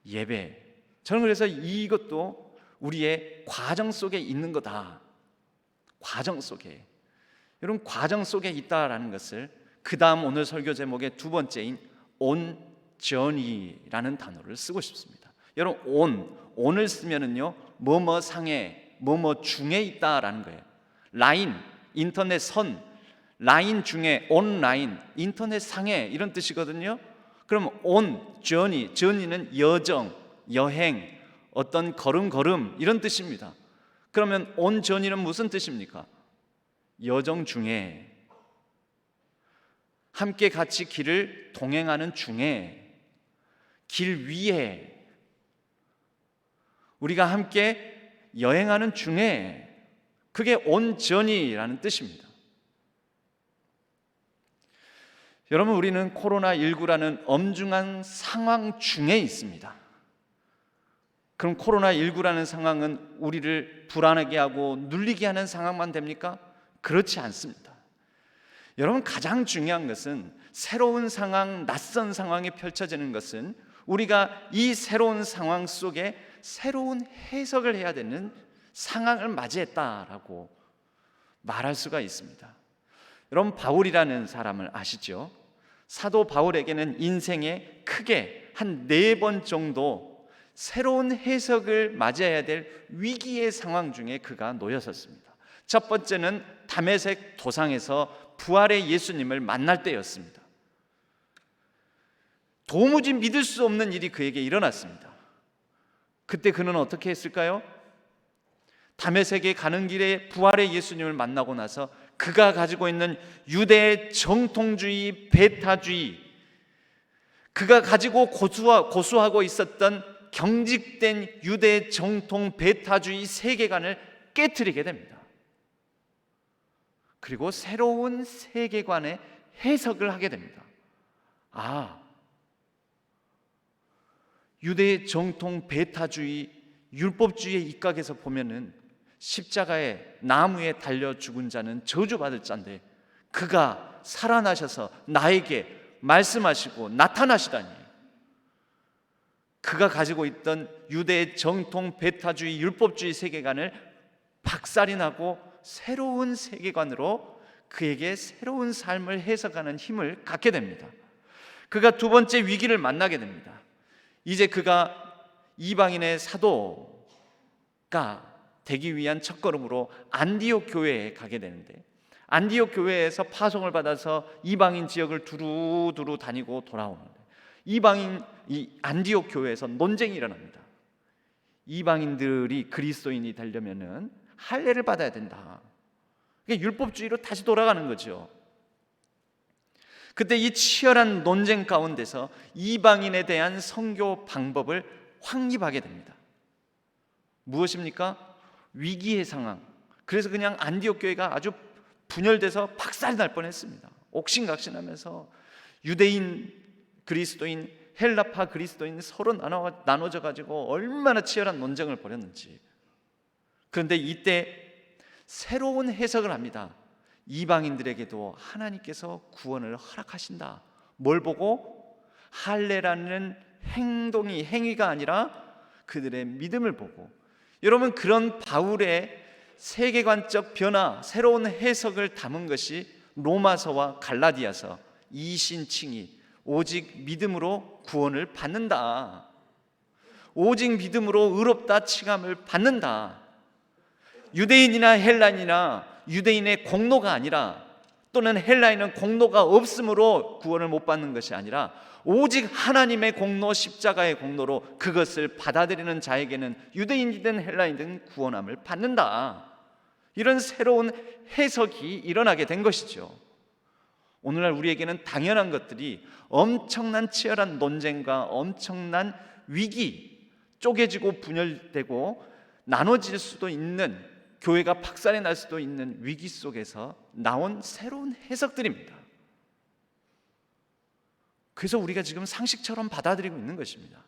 예배, 저는 그래서 이것도 우리의 과정 속에 있는 거다. 과정 속에, 여러분, 과정 속에 있다라는 것을 그 다음 오늘 설교 제목의 두 번째인 on journey라는 단어를 쓰고 싶습니다. 여러분, on을 쓰면은요, 뭐뭐 상에, 뭐뭐 중에 있다라는 거예요. 라인, 인터넷 선, 라인 중에, 온라인, 인터넷 상에, 이런 뜻이거든요. 그럼 on journey는 여정, 여행, 어떤 걸음 이런 뜻입니다. 그러면 on journey는 무슨 뜻입니까? 여정 중에, 함께 같이 길을 동행하는 중에, 길 위에, 우리가 함께 여행하는 중에, 그게 on journey라는 뜻입니다. 여러분, 우리는 코로나19라는 엄중한 상황 중에 있습니다. 그럼 코로나19라는 상황은 우리를 불안하게 하고 눌리게 하는 상황만 됩니까? 그렇지 않습니다. 여러분, 가장 중요한 것은 새로운 상황, 낯선 상황이 펼쳐지는 것은 우리가 이 새로운 상황 속에 새로운 해석을 해야 되는 상황을 맞이했다라고 말할 수가 있습니다. 여러분, 바울이라는 사람을 아시죠? 사도 바울에게는 인생에 크게 한 4번 정도 새로운 해석을 맞이해야 될 위기의 상황 중에 그가 놓여섰습니다. 첫 번째는 다메섹 도상에서 부활의 예수님을 만날 때였습니다. 도무지 믿을 수 없는 일이 그에게 일어났습니다. 그때 그는 어떻게 했을까요? 다메섹에 가는 길에 부활의 예수님을 만나고 나서 그가 가지고 있는 유대의 정통주의, 배타주의, 그가 가지고 고수하고 있었던 경직된 유대 정통 배타주의 세계관을 깨트리게 됩니다. 그리고 새로운 세계관의 해석을 하게 됩니다. 유대의 정통 배타주의, 율법주의의 입각에서 보면은 십자가에 나무에 달려 죽은 자는 저주받을 자인데 그가 살아나셔서 나에게 말씀하시고 나타나시다니, 그가 가지고 있던 유대의 정통 배타주의, 율법주의 세계관을 박살이 나고 새로운 세계관으로 그에게 새로운 삶을 해석하는 힘을 갖게 됩니다. 그가 두 번째 위기를 만나게 됩니다. 이제 그가 이방인의 사도가 되기 위한 첫걸음으로 안디옥 교회에 가게 되는데, 안디옥 교회에서 파송을 받아서 이방인 지역을 두루두루 다니고 돌아오는데, 이 안디옥 교회에서 논쟁이 일어납니다. 이방인들이 그리스도인이 되려면은 할례를 받아야 된다. 그게 율법주의로 다시 돌아가는 거죠. 그때 이 치열한 논쟁 가운데서 이방인에 대한 선교 방법을 확립하게 됩니다. 무엇입니까? 위기의 상황. 그래서 그냥 안디옥 교회가 아주 분열돼서 박살이 날 뻔했습니다. 옥신각신하면서 유대인, 그리스도인, 헬라파 그리스도인 서로 나눠져 가지고 얼마나 치열한 논쟁을 벌였는지. 그런데 이때 새로운 해석을 합니다. 이방인들에게도 하나님께서 구원을 허락하신다. 뭘 보고? 할례라는 행위가 아니라 그들의 믿음을 보고. 여러분, 그런 바울의 세계관적 변화, 새로운 해석을 담은 것이 로마서와 갈라디아서, 이신칭의, 오직 믿음으로 구원을 받는다, 오직 믿음으로 의롭다 칭함을 받는다. 유대인이나 헬라인이나 유대인의 공로가 아니라, 또는 헬라인은 공로가 없으므로 구원을 못 받는 것이 아니라 오직 하나님의 공로, 십자가의 공로로 그것을 받아들이는 자에게는 유대인이든 헬라인이든 구원함을 받는다. 이런 새로운 해석이 일어나게 된 것이죠. 오늘날 우리에게는 당연한 것들이 엄청난 치열한 논쟁과 엄청난 위기, 쪼개지고 분열되고 나눠질 수도 있는, 교회가 박살이 날 수도 있는 위기 속에서 나온 새로운 해석들입니다. 그래서 우리가 지금 상식처럼 받아들이고 있는 것입니다.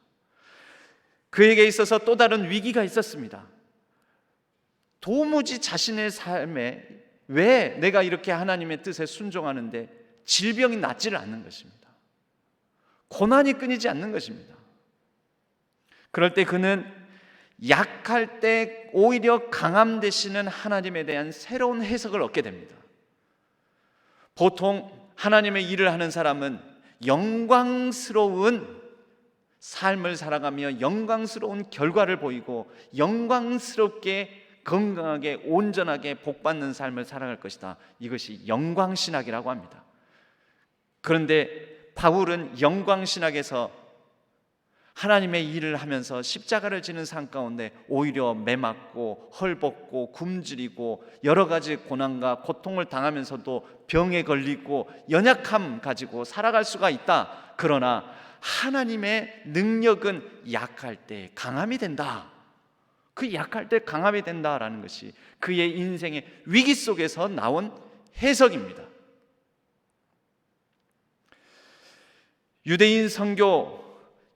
그에게 있어서 또 다른 위기가 있었습니다. 도무지 자신의 삶에 왜 내가 이렇게 하나님의 뜻에 순종하는데 질병이 낫지를 않는 것입니다. 고난이 끊이지 않는 것입니다. 그럴 때 그는 약할 때 오히려 강함 되시는 하나님에 대한 새로운 해석을 얻게 됩니다. 보통 하나님의 일을 하는 사람은 영광스러운 삶을 살아가며 영광스러운 결과를 보이고 영광스럽게 건강하게 온전하게 복받는 삶을 살아갈 것이다. 이것이 영광신학이라고 합니다. 그런데 바울은 영광신학에서 하나님의 일을 하면서 십자가를 지는 삶 가운데 오히려 매맞고 헐벗고 굶주리고 여러 가지 고난과 고통을 당하면서도 병에 걸리고 연약함 가지고 살아갈 수가 있다. 그러나 하나님의 능력은 약할 때 강함이 된다. 그 약할 때 강함이 된다라는 것이 그의 인생의 위기 속에서 나온 해석입니다. 유대인 선교,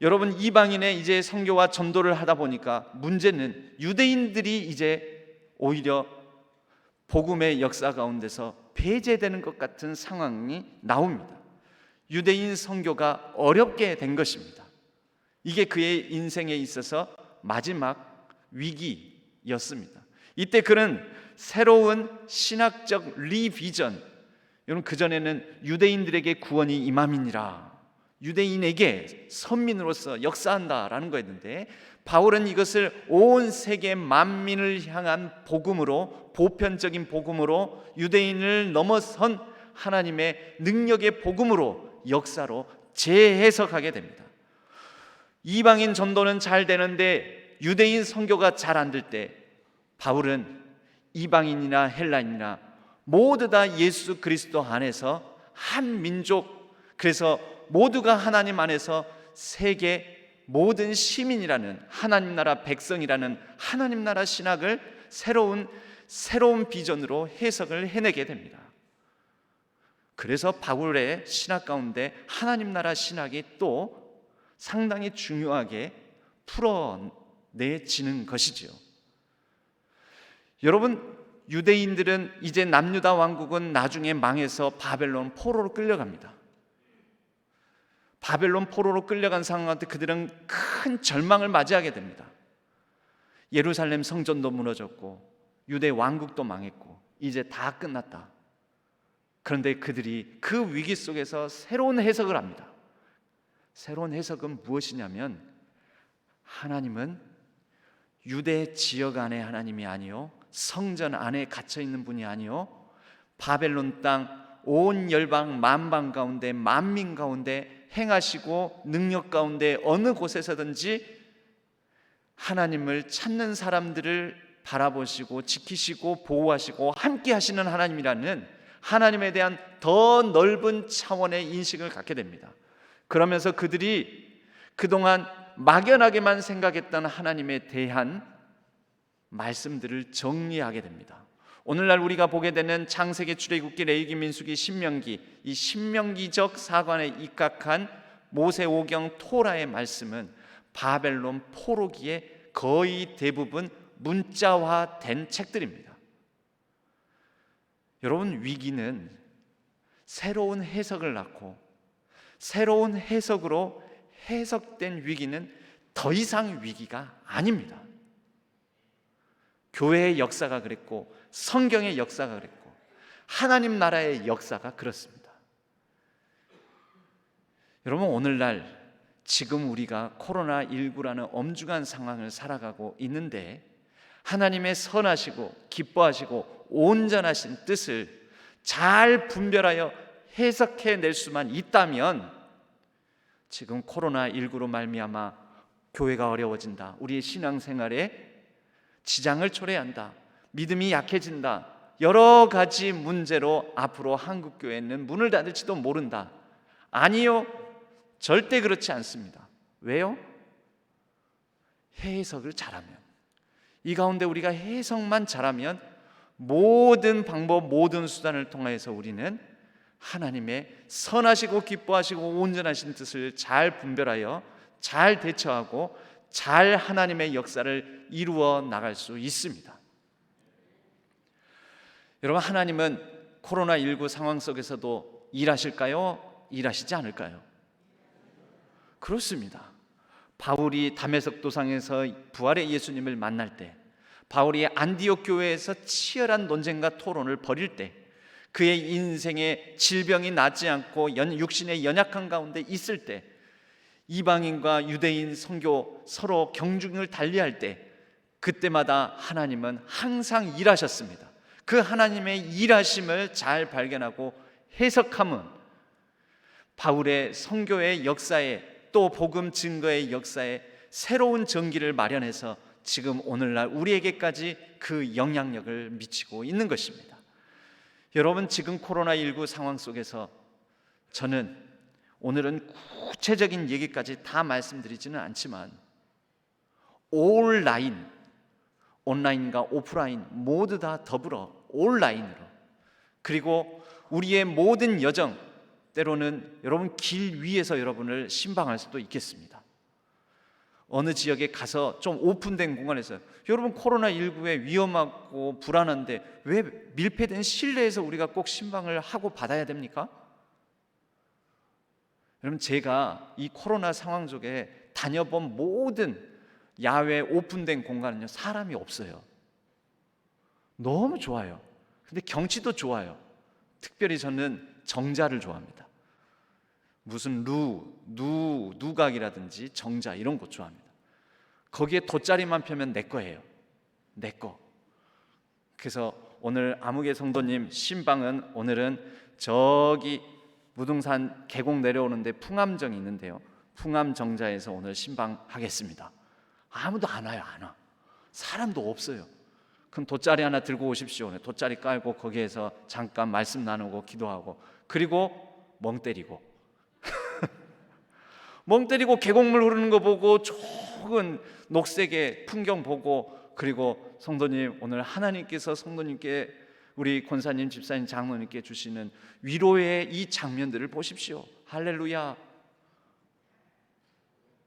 여러분, 이방인의 이제 선교와 전도를 하다 보니까 문제는 유대인들이 이제 오히려 복음의 역사 가운데서 배제되는 것 같은 상황이 나옵니다. 유대인 선교가 어렵게 된 것입니다. 이게 그의 인생에 있어서 마지막 위기였습니다. 이때 그는 새로운 신학적 리비전, 여러분, 그전에는 유대인들에게 구원이 임함이니라, 유대인에게 선민으로서 역사한다라는 거였는데, 바울은 이것을 온 세계 만민을 향한 복음으로, 보편적인 복음으로, 유대인을 넘어선 하나님의 능력의 복음으로, 역사로 재해석하게 됩니다. 이방인 전도는 잘 되는데 유대인 선교가 잘 안 될 때, 바울은 이방인이나 헬라인이나 모두 다 예수 그리스도 안에서 한 민족, 그래서 모두가 하나님 안에서 세계 모든 시민이라는, 하나님 나라 백성이라는 하나님 나라 신학을 새로운 비전으로 해석을 해내게 됩니다. 그래서 바울의 신학 가운데 하나님 나라 신학이 또 상당히 중요하게 풀어내지는 것이지요. 여러분, 유대인들은 이제 남유다 왕국은 나중에 망해서 바벨론 포로로 끌려갑니다. 바벨론 포로로 끌려간 상황한테 그들은 큰 절망을 맞이하게 됩니다. 예루살렘 성전도 무너졌고 유대 왕국도 망했고 이제 다 끝났다. 그런데 그들이 그 위기 속에서 새로운 해석을 합니다. 새로운 해석은 무엇이냐면, 하나님은 유대 지역 안에 하나님이 아니요, 성전 안에 갇혀 있는 분이 아니요, 바벨론 땅 온 열방 만방 가운데, 만민 가운데 행하시고 능력 가운데 어느 곳에서든지 하나님을 찾는 사람들을 바라보시고 지키시고 보호하시고 함께 하시는 하나님이라는 하나님에 대한 더 넓은 차원의 인식을 갖게 됩니다. 그러면서 그들이 그동안 막연하게만 생각했던 하나님에 대한 말씀들을 정리하게 됩니다. 오늘날 우리가 보게 되는 창세기, 출애굽기, 레위기, 민수기, 신명기, 이 신명기적 사관에 입각한 모세오경 토라의 말씀은 바벨론 포로기에 거의 대부분 문자화된 책들입니다. 여러분, 위기는 새로운 해석을 낳고 새로운 해석으로 해석된 위기는 더 이상 위기가 아닙니다. 교회의 역사가 그랬고 성경의 역사가 그랬고 하나님 나라의 역사가 그렇습니다. 여러분, 오늘날 지금 우리가 코로나19라는 엄중한 상황을 살아가고 있는데 하나님의 선하시고 기뻐하시고 온전하신 뜻을 잘 분별하여 해석해낼 수만 있다면, 지금 코로나19로 말미암아 교회가 어려워진다, 우리의 신앙생활에 지장을 초래한다, 믿음이 약해진다, 여러 가지 문제로 앞으로 한국교회는 문을 닫을지도 모른다. 아니요, 절대 그렇지 않습니다. 왜요? 해석을 잘하면, 이 가운데 우리가 해석만 잘하면 모든 방법, 모든 수단을 통해서 우리는 하나님의 선하시고 기뻐하시고 온전하신 뜻을 잘 분별하여 잘 대처하고 잘 하나님의 역사를 이루어 나갈 수 있습니다. 여러분, 하나님은 코로나19 상황 속에서도 일하실까요? 일하시지 않을까요? 그렇습니다. 바울이 다메섹 도상에서 부활의 예수님을 만날 때, 바울이 안디옥 교회에서 치열한 논쟁과 토론을 벌일 때, 그의 인생에 질병이 낫지 않고 육신의 연약한 가운데 있을 때, 이방인과 유대인 선교 서로 경중을 달리할 때, 그때마다 하나님은 항상 일하셨습니다. 그 하나님의 일하심을 잘 발견하고 해석함은 바울의 선교의 역사에, 또 복음 증거의 역사에 새로운 전기를 마련해서 지금 오늘날 우리에게까지 그 영향력을 미치고 있는 것입니다. 여러분, 지금 코로나19 상황 속에서 저는 오늘은 구체적인 얘기까지 다 말씀드리지는 않지만 온라인, 온라인과 오프라인 모두 다 더불어 온라인으로, 그리고 우리의 모든 여정, 때로는 여러분 길 위에서 여러분을 신방할 수도 있겠습니다. 어느 지역에 가서 좀 오픈된 공간에서, 여러분 코로나19에 위험하고 불안한데 왜 밀폐된 실내에서 우리가 꼭 신방을 하고 받아야 됩니까? 여러분, 제가 이 코로나 상황 속에 다녀본 모든 야외 오픈된 공간은요, 사람이 없어요. 너무 좋아요. 근데 경치도 좋아요. 특별히 저는 정자를 좋아합니다. 무슨 누각이라든지 정자 이런 거 좋아합니다. 거기에 돗자리만 펴면 내 거예요. 내 거. 그래서 오늘 아무개 성도님 신방은 오늘은 저기 무등산 계곡 내려오는데 풍암정이 있는데요. 풍암정자에서 오늘 신방하겠습니다. 아무도 안 와요. 안 와. 사람도 없어요. 그럼 돗자리 하나 들고 오십시오. 돗자리 깔고 거기에서 잠깐 말씀 나누고 기도하고, 그리고 멍 때리고 멍 때리고 계곡물 흐르는 거 보고 좋은 녹색의 풍경 보고, 그리고 성도님 오늘 하나님께서 성도님께, 우리 권사님, 집사님, 장로님께 주시는 위로의 이 장면들을 보십시오. 할렐루야.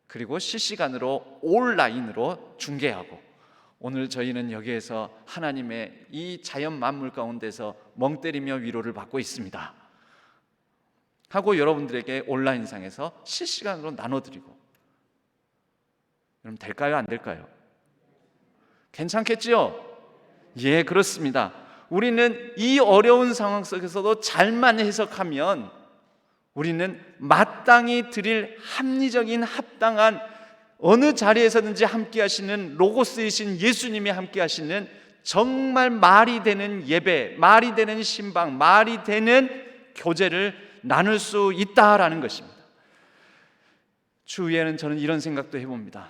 그리고 실시간으로 온라인으로 중계하고, 오늘 저희는 여기에서 하나님의 이 자연 만물 가운데서 멍 때리며 위로를 받고 있습니다 하고 여러분들에게 온라인상에서 실시간으로 나눠드리고, 여러분 될까요? 안 될까요? 괜찮겠지요? 예, 그렇습니다. 우리는 이 어려운 상황 속에서도 잘만 해석하면 우리는 마땅히 드릴 합리적인 합당한, 어느 자리에서든지 함께 하시는 로고스이신 예수님이 함께 하시는 정말 말이 되는 예배, 말이 되는 신방, 말이 되는 교제를 나눌 수 있다라는 것입니다. 추후에는 저는 이런 생각도 해봅니다.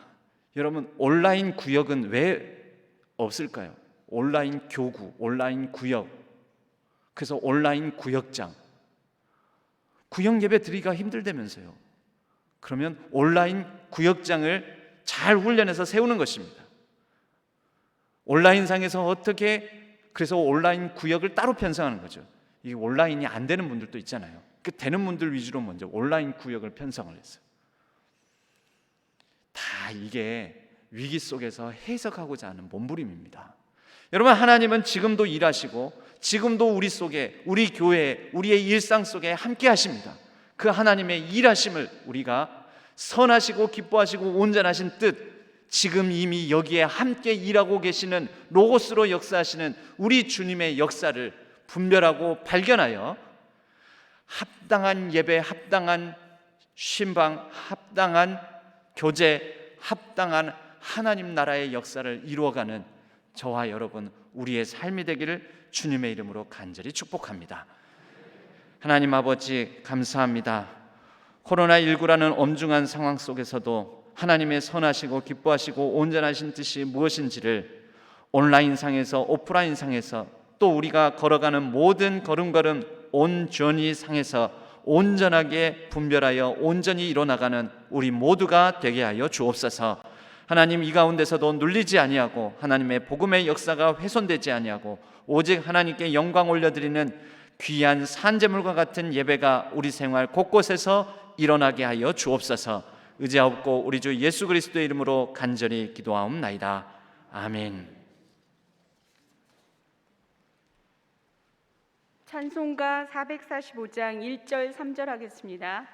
여러분, 온라인 구역은 왜 없을까요? 온라인 교구, 온라인 구역, 그래서 온라인 구역장, 구역 예배 드리기가 힘들다면서요. 그러면 온라인 구역장을 잘 훈련해서 세우는 것입니다. 온라인상에서 어떻게, 그래서 온라인 구역을 따로 편성하는 거죠. 이 온라인이 안 되는 분들도 있잖아요. 그 되는 분들 위주로 먼저 온라인 구역을 편성을 했어요. 다 이게 위기 속에서 해석하고자 하는 몸부림입니다. 여러분, 하나님은 지금도 일하시고 지금도 우리 속에, 우리 교회, 우리의 일상 속에 함께 하십니다. 그 하나님의 일하심을 우리가 선하시고 기뻐하시고 온전하신 뜻, 지금 이미 여기에 함께 일하고 계시는 로고스로 역사하시는 우리 주님의 역사를 분별하고 발견하여 합당한 예배, 합당한 신방, 합당한 교제, 합당한 하나님 나라의 역사를 이루어가는 저와 여러분, 우리의 삶이 되기를 주님의 이름으로 간절히 축복합니다. 하나님 아버지, 감사합니다. 코로나19라는 엄중한 상황 속에서도 하나님의 선하시고 기뻐하시고 온전하신 뜻이 무엇인지를 온라인상에서 오프라인상에서 또 우리가 걸어가는 모든 걸음걸음 온전히 상에서 온전하게 분별하여 온전히 이뤄나가는 우리 모두가 되게 하여 주옵소서. 하나님, 이 가운데서도 눌리지 아니하고 하나님의 복음의 역사가 훼손되지 아니하고 오직 하나님께 영광 올려드리는 귀한 산제물과 같은 예배가 우리 생활 곳곳에서 일어나게 하여 주옵소서. 의지하옵고 우리 주 예수 그리스도의 이름으로 간절히 기도하옵나이다. 아멘. 찬송가 445장 1절 3절 하겠습니다.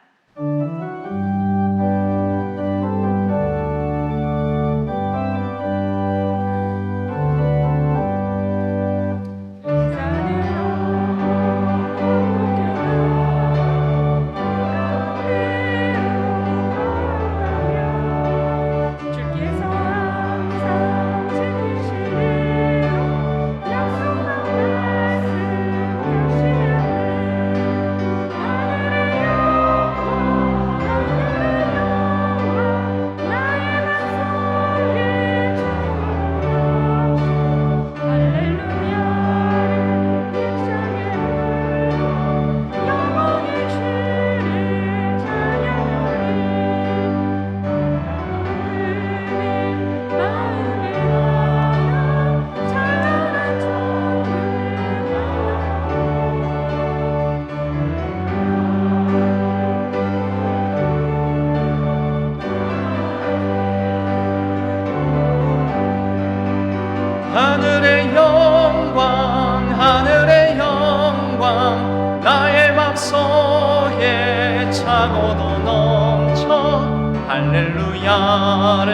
하늘의 영광, 하늘의 영광, 나의 맘속에 차고도 넘쳐 할렐루야를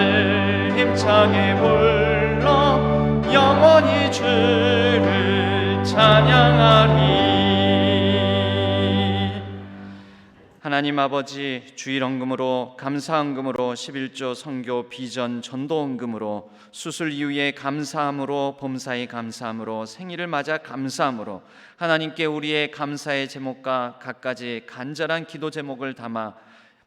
힘차게 불러 영원히 주를 찬양하리. 하나님 아버지, 주일헌금으로, 감사헌금으로, 11조 선교 비전 전도헌금으로, 수술 이후에 감사함으로, 범사에 감사함으로, 생일을 맞아 감사함으로 하나님께 우리의 감사의 제목과 갖가지 간절한 기도 제목을 담아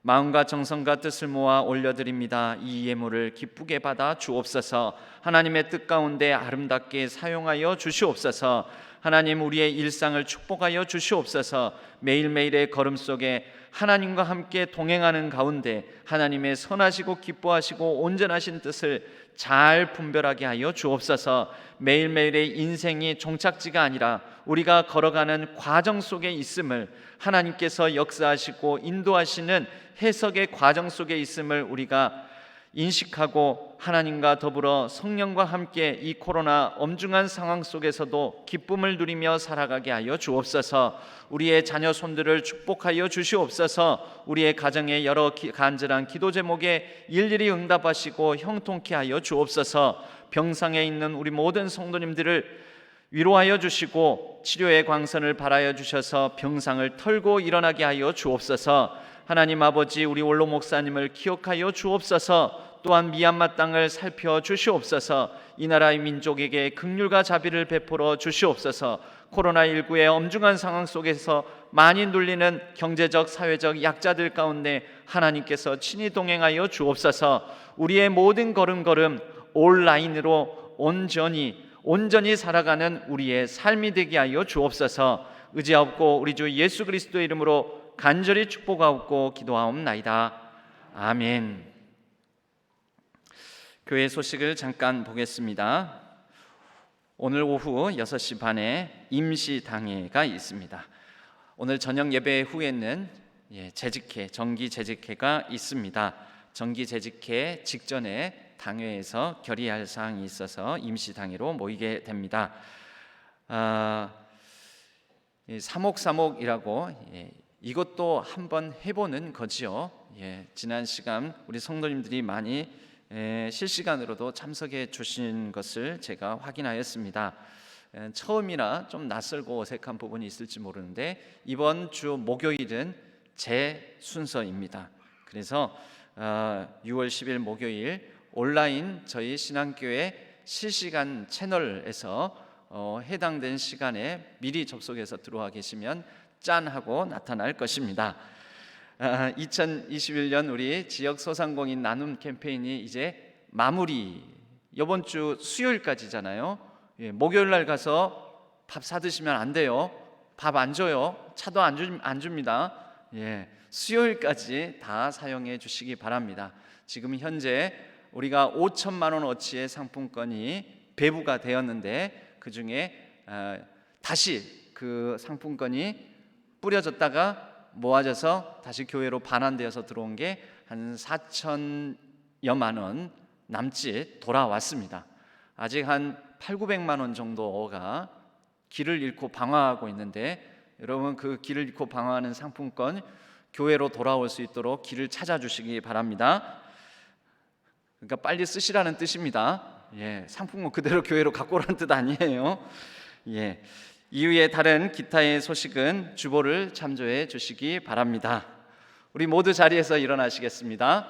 마음과 정성과 뜻을 모아 올려드립니다. 이 예물을 기쁘게 받아 주옵소서. 하나님의 뜻 가운데 아름답게 사용하여 주시옵소서. 하나님, 우리의 일상을 축복하여 주시옵소서. 매일매일의 걸음 속에 하나님과 함께 동행하는 가운데 하나님의 선하시고 기뻐하시고 온전하신 뜻을 잘 분별하게 하여 주옵소서. 매일매일의 인생이 종착지가 아니라 우리가 걸어가는 과정 속에 있음을, 하나님께서 역사하시고 인도하시는 해석의 과정 속에 있음을 우리가 인식하고 하나님과 더불어 성령과 함께 이 코로나 엄중한 상황 속에서도 기쁨을 누리며 살아가게 하여 주옵소서. 우리의 자녀 손들을 축복하여 주시옵소서. 우리의 가정의 여러 간절한 기도 제목에 일일이 응답하시고 형통케 하여 주옵소서. 병상에 있는 우리 모든 성도님들을 위로하여 주시고 치료의 광선을 발하여 주셔서 병상을 털고 일어나게 하여 주옵소서. 하나님 아버지, 우리 원로 목사님을 기억하여 주옵소서. 또한 미얀마 땅을 살펴 주시옵소서. 이 나라의 민족에게 긍휼과 자비를 베풀어 주시옵소서. 코로나19의 엄중한 상황 속에서 많이 눌리는 경제적, 사회적 약자들 가운데 하나님께서 친히 동행하여 주옵소서. 우리의 모든 걸음걸음 온라인으로 온전히 살아가는 우리의 삶이 되게 하여 주옵소서. 의지하옵고 우리 주 예수 그리스도의 이름으로 간절히 축복하옵고 기도하옵나이다. 아멘. 교회 소식을 잠깐 보겠습니다. 오늘 오후 6시 반에 임시당회가 있습니다. 오늘 저녁 예배 후에는 정기 재직회가 있습니다. 정기 재직회 직전에 당회에서 결의할 사항이 있어서 임시당회로 모이게 됩니다. 사목사목이라고 이것도 한번 해보는 거지요. 지난 시간 우리 성도님들이 많이 실시간으로도 참석해 주신 것을 제가 확인하였습니다. 처음이라 좀 낯설고 어색한 부분이 있을지 모르는데 이번 주 목요일은 제 순서입니다. 그래서 6월 10일 목요일 온라인 저희 신앙교회 실시간 채널에서 해당된 시간에 미리 접속해서 들어와 계시면 짠 하고 나타날 것입니다. 2021년 우리 지역 소상공인 나눔 캠페인이 이제 마무리, 이번 주 수요일까지잖아요. 목요일 날 가서 밥 사드시면 안 돼요. 밥 안 줘요. 차도 안 줍니다. 수요일까지 다 사용해 주시기 바랍니다. 지금 현재 우리가 5천만 원어치의 상품권이 배부가 되었는데 그 중에 다시 그 상품권이 뿌려졌다가 모아져서 다시 교회로 반환되어서 들어온 게 한 4천여만 원 남짓 돌아왔습니다. 아직 한 8,900만 원 정도가 길을 잃고 방황하고 있는데 여러분, 그 길을 잃고 방황하는 상품권 교회로 돌아올 수 있도록 길을 찾아주시기 바랍니다. 그러니까 빨리 쓰시라는 뜻입니다. 상품권 그대로 교회로 갖고 오라는 뜻 아니에요. 이후에 다른 기타의 소식은 주보를 참조해 주시기 바랍니다. 우리 모두 자리에서 일어나시겠습니다.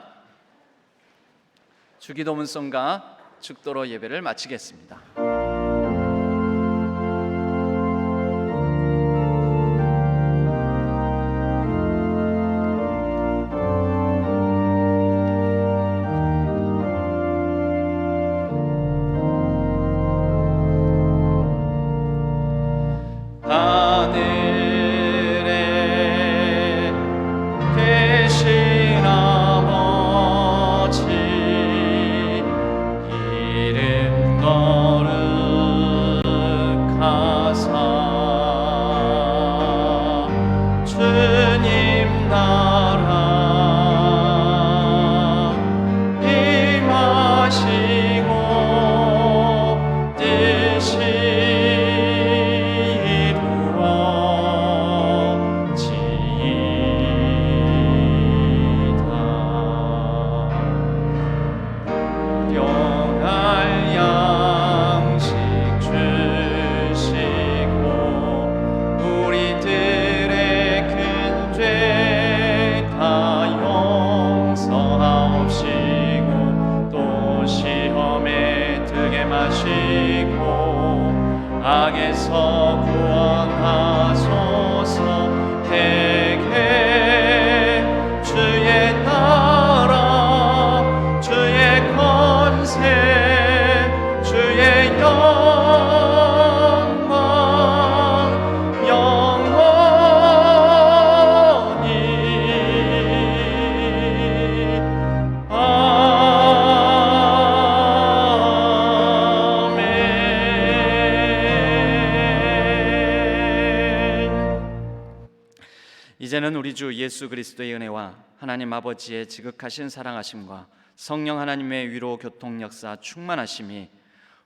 주기도문성과 축도로 예배를 마치겠습니다. 우리들의 큰 죄 악에서 구원하소서. 대개 주의 나라 주의 권세 주의 영광 영원히 이제는 우리 주 예수 그리스도의 은혜와 하나님 아버지의 지극하신 사랑하심과 성령 하나님의 위로 교통 역사 충만하심이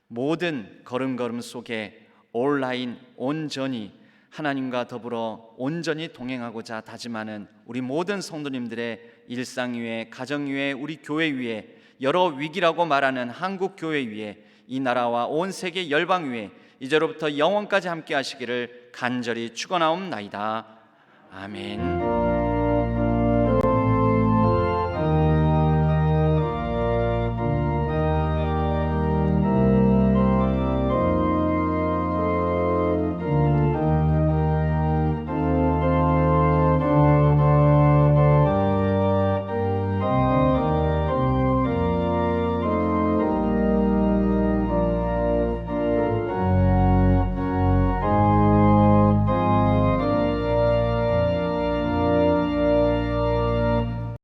모든 걸음걸음 속에 온라인 온전히 하나님과 더불어 온전히 동행하고자 다짐하는 우리 모든 성도님들의 일상 위에, 가정 위에, 우리 교회 위에, 여러 위기라고 말하는 한국 교회 위에, 이 나라와 온 세계 열방 위에 이제로부터 영원까지 함께 하시기를 간절히 축원하옵나이다. 아멘.